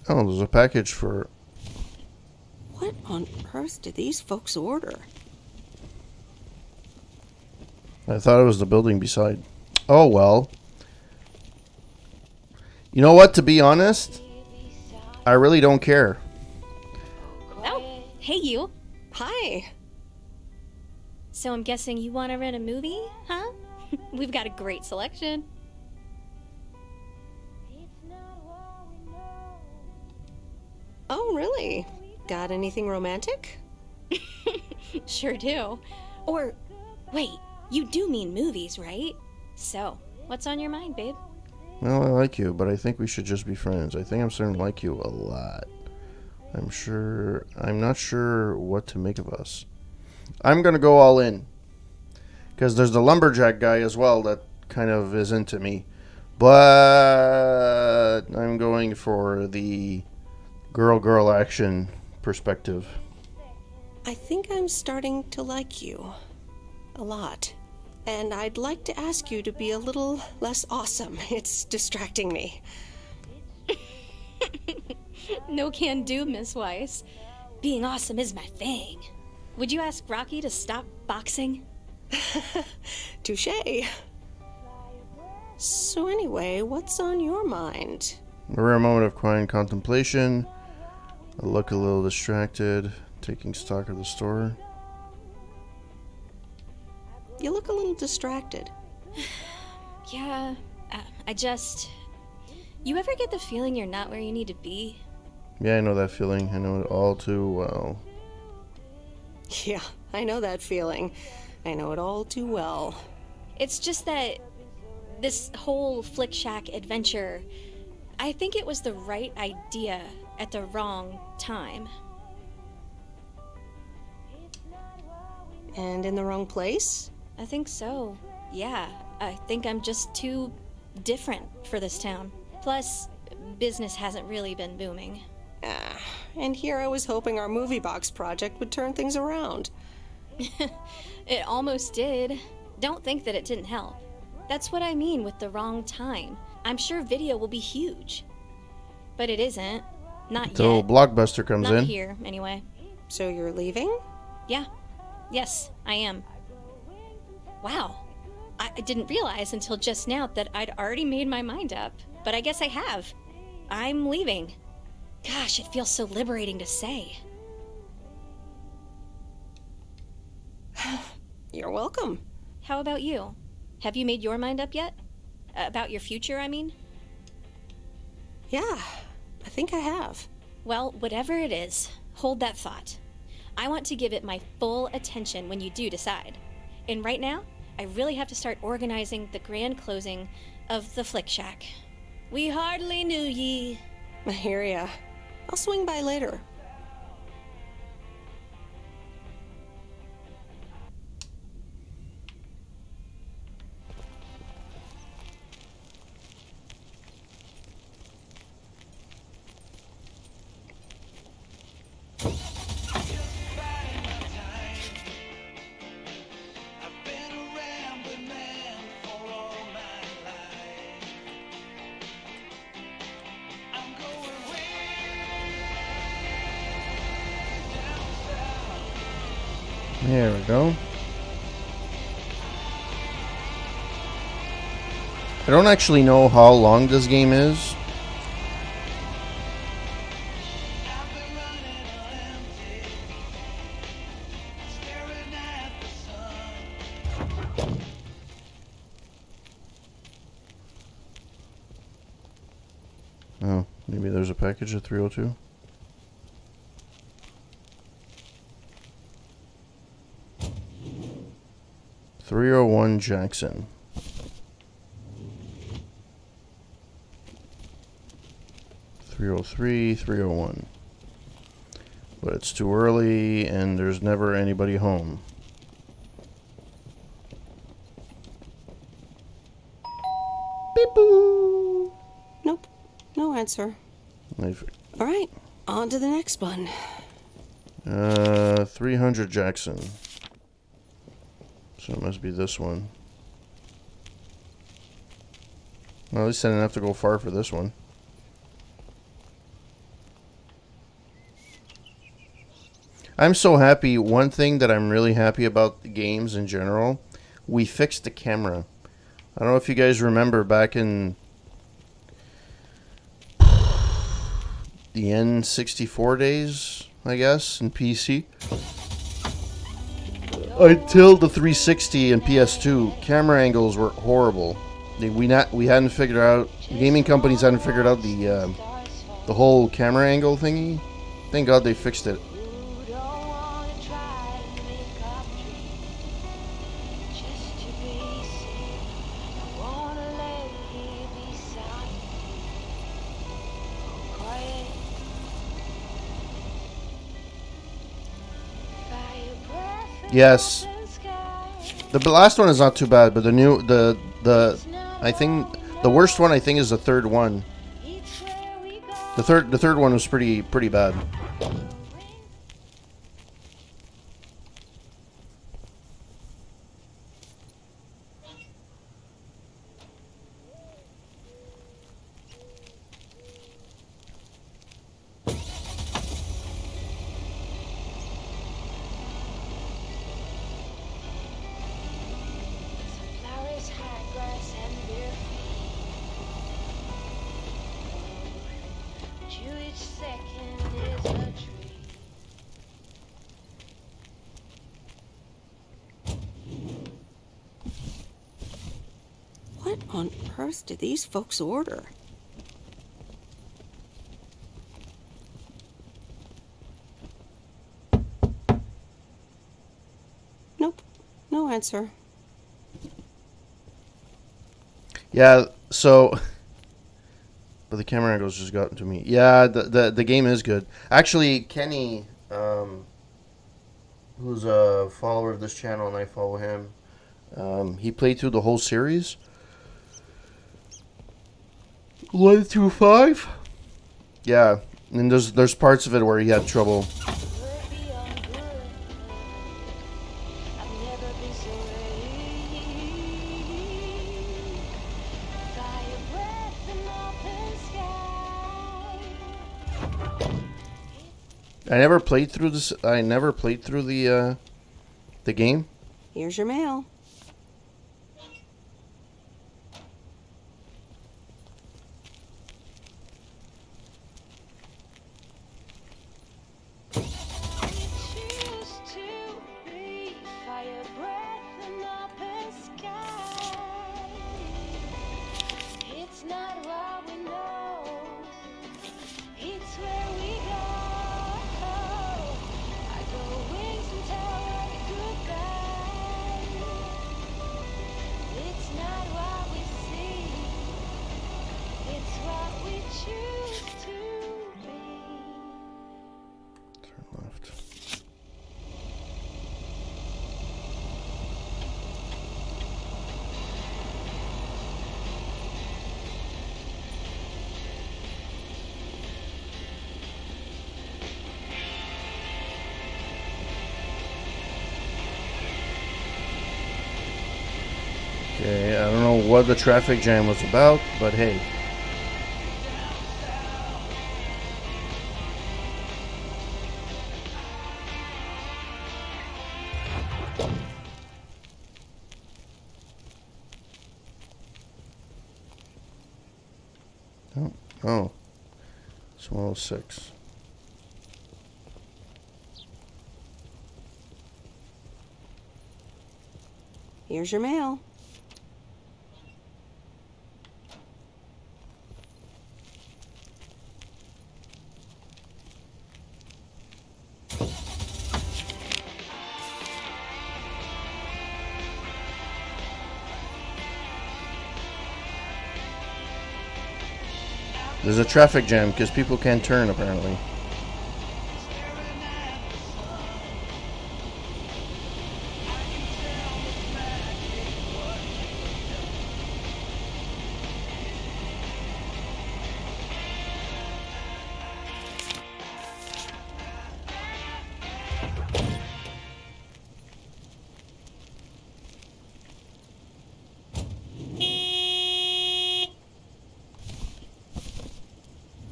Oh, there's a package for... What on earth did these folks order? I thought it was the building beside. Oh, well. You know what, to be honest? I really don't care. Oh, hey you. Hi. So I'm guessing you want to rent a movie, huh? We've got a great selection. Oh, really? Got anything romantic? Sure do. Or, wait, you do mean movies, right? So, what's on your mind, babe? Well, I like you, but I think we should just be friends. I think I'm starting to like you a lot. I'm not sure what to make of us. I'm gonna go all in. Because there's the lumberjack guy as well that kind of is into me. But I'm going for the girl action perspective. I think I'm starting to like you. A lot. And I'd like to ask you to be a little less awesome. It's distracting me. No can do, Miss Weiss. Being awesome is my thing. Would you ask Rocky to stop boxing? Touché. So anyway, what's on your mind? A rare moment of quiet contemplation. I look a little distracted, taking stock of the store. You look a little distracted. Yeah, I just... You ever get the feeling you're not where you need to be? Yeah, I know that feeling. I know it all too well. Yeah, I know that feeling. I know it all too well. It's just that this whole Flick Shack adventure, I think it was the right idea at the wrong time. And in the wrong place? I think so. Yeah, I think I'm just too different for this town. Plus, business hasn't really been booming. And here I was hoping our movie box project would turn things around. It almost did. Don't think that it didn't help. That's what I mean with the wrong time. I'm sure video will be huge. But it isn't. Not Until yet. Blockbuster comes Not in. here, anyway. So you're leaving? Yeah. Yes, I am. Wow. I didn't realize until just now that I'd already made my mind up. But I guess I have. I'm leaving. Gosh, it feels so liberating to say. You're welcome. How about you? Have you made your mind up yet? About your future, I mean? Yeah, I think I have. Well, whatever it is, hold that thought. I want to give it my full attention when you do decide. And right now, I really have to start organizing the grand closing of the Flick Shack. We hardly knew ye. I hear ya. I'll swing by later. There we go. I don't actually know how long this game is. Oh, maybe there's a package at 302. .301 Jackson. .303, 301. But it's too early and there's never anybody home. Beep boo. Nope, no answer. All right, on to the next one. 300 Jackson. So it must be this one. Well, at least I didn't have to go far for this one. I'm so happy. One thing that I'm really happy about the games in general, we fixed the camera. I don't know if you guys remember back in the N64 days, I guess, in PC. Until the 360 and PS2, camera angles were horrible. We hadn't figured out, gaming companies hadn't figured out the whole camera angle thingy. Thank God they fixed it. Yes. The last one is not too bad, but I think the worst one I think is the third one. The third one was pretty bad. What on earth did these folks order? Nope, no answer. Yeah, so... But the camera angles just got to me. Yeah, the game is good. Actually, Kenny, who's a follower of this channel, and I follow him, he played through the whole series. 1 through 5? Yeah, and there's parts of it where he had trouble. I never played through this. I never played through the game. Here's your mail. Okay, I don't know what the traffic jam was about, but hey. Oh, it's 106. Here's your mail. There's a traffic jam because people can't turn, apparently.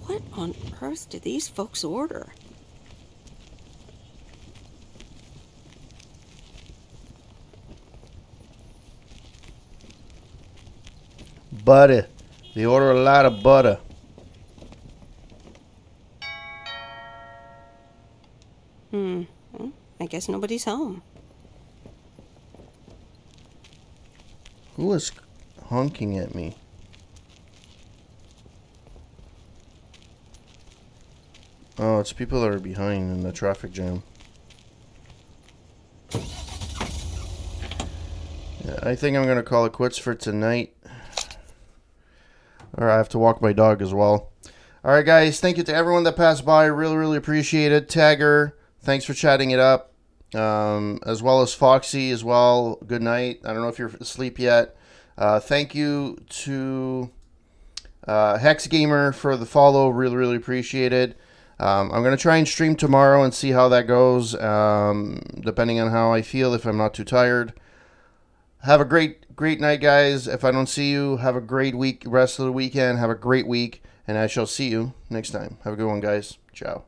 What on earth did these folks order? Butter. They order a lot of butter. Well, I guess nobody's home. Who is honking at me? Oh, it's people that are behind in the traffic jam. Yeah, I think I'm going to call it quits for tonight. Or I have to walk my dog as well. Alright guys, thank you to everyone that passed by. Really appreciate it. Tagger, thanks for chatting it up. As well as Foxy as well. Good night. I don't know if you're asleep yet. Thank you to Hex Gamer for the follow. Really appreciate it. I'm going to try and stream tomorrow and see how that goes, depending on how I feel, if I'm not too tired. Have a great night, guys. If I don't see you, have a great week, rest of the weekend. Have a great week, and I shall see you next time. Have a good one, guys. Ciao.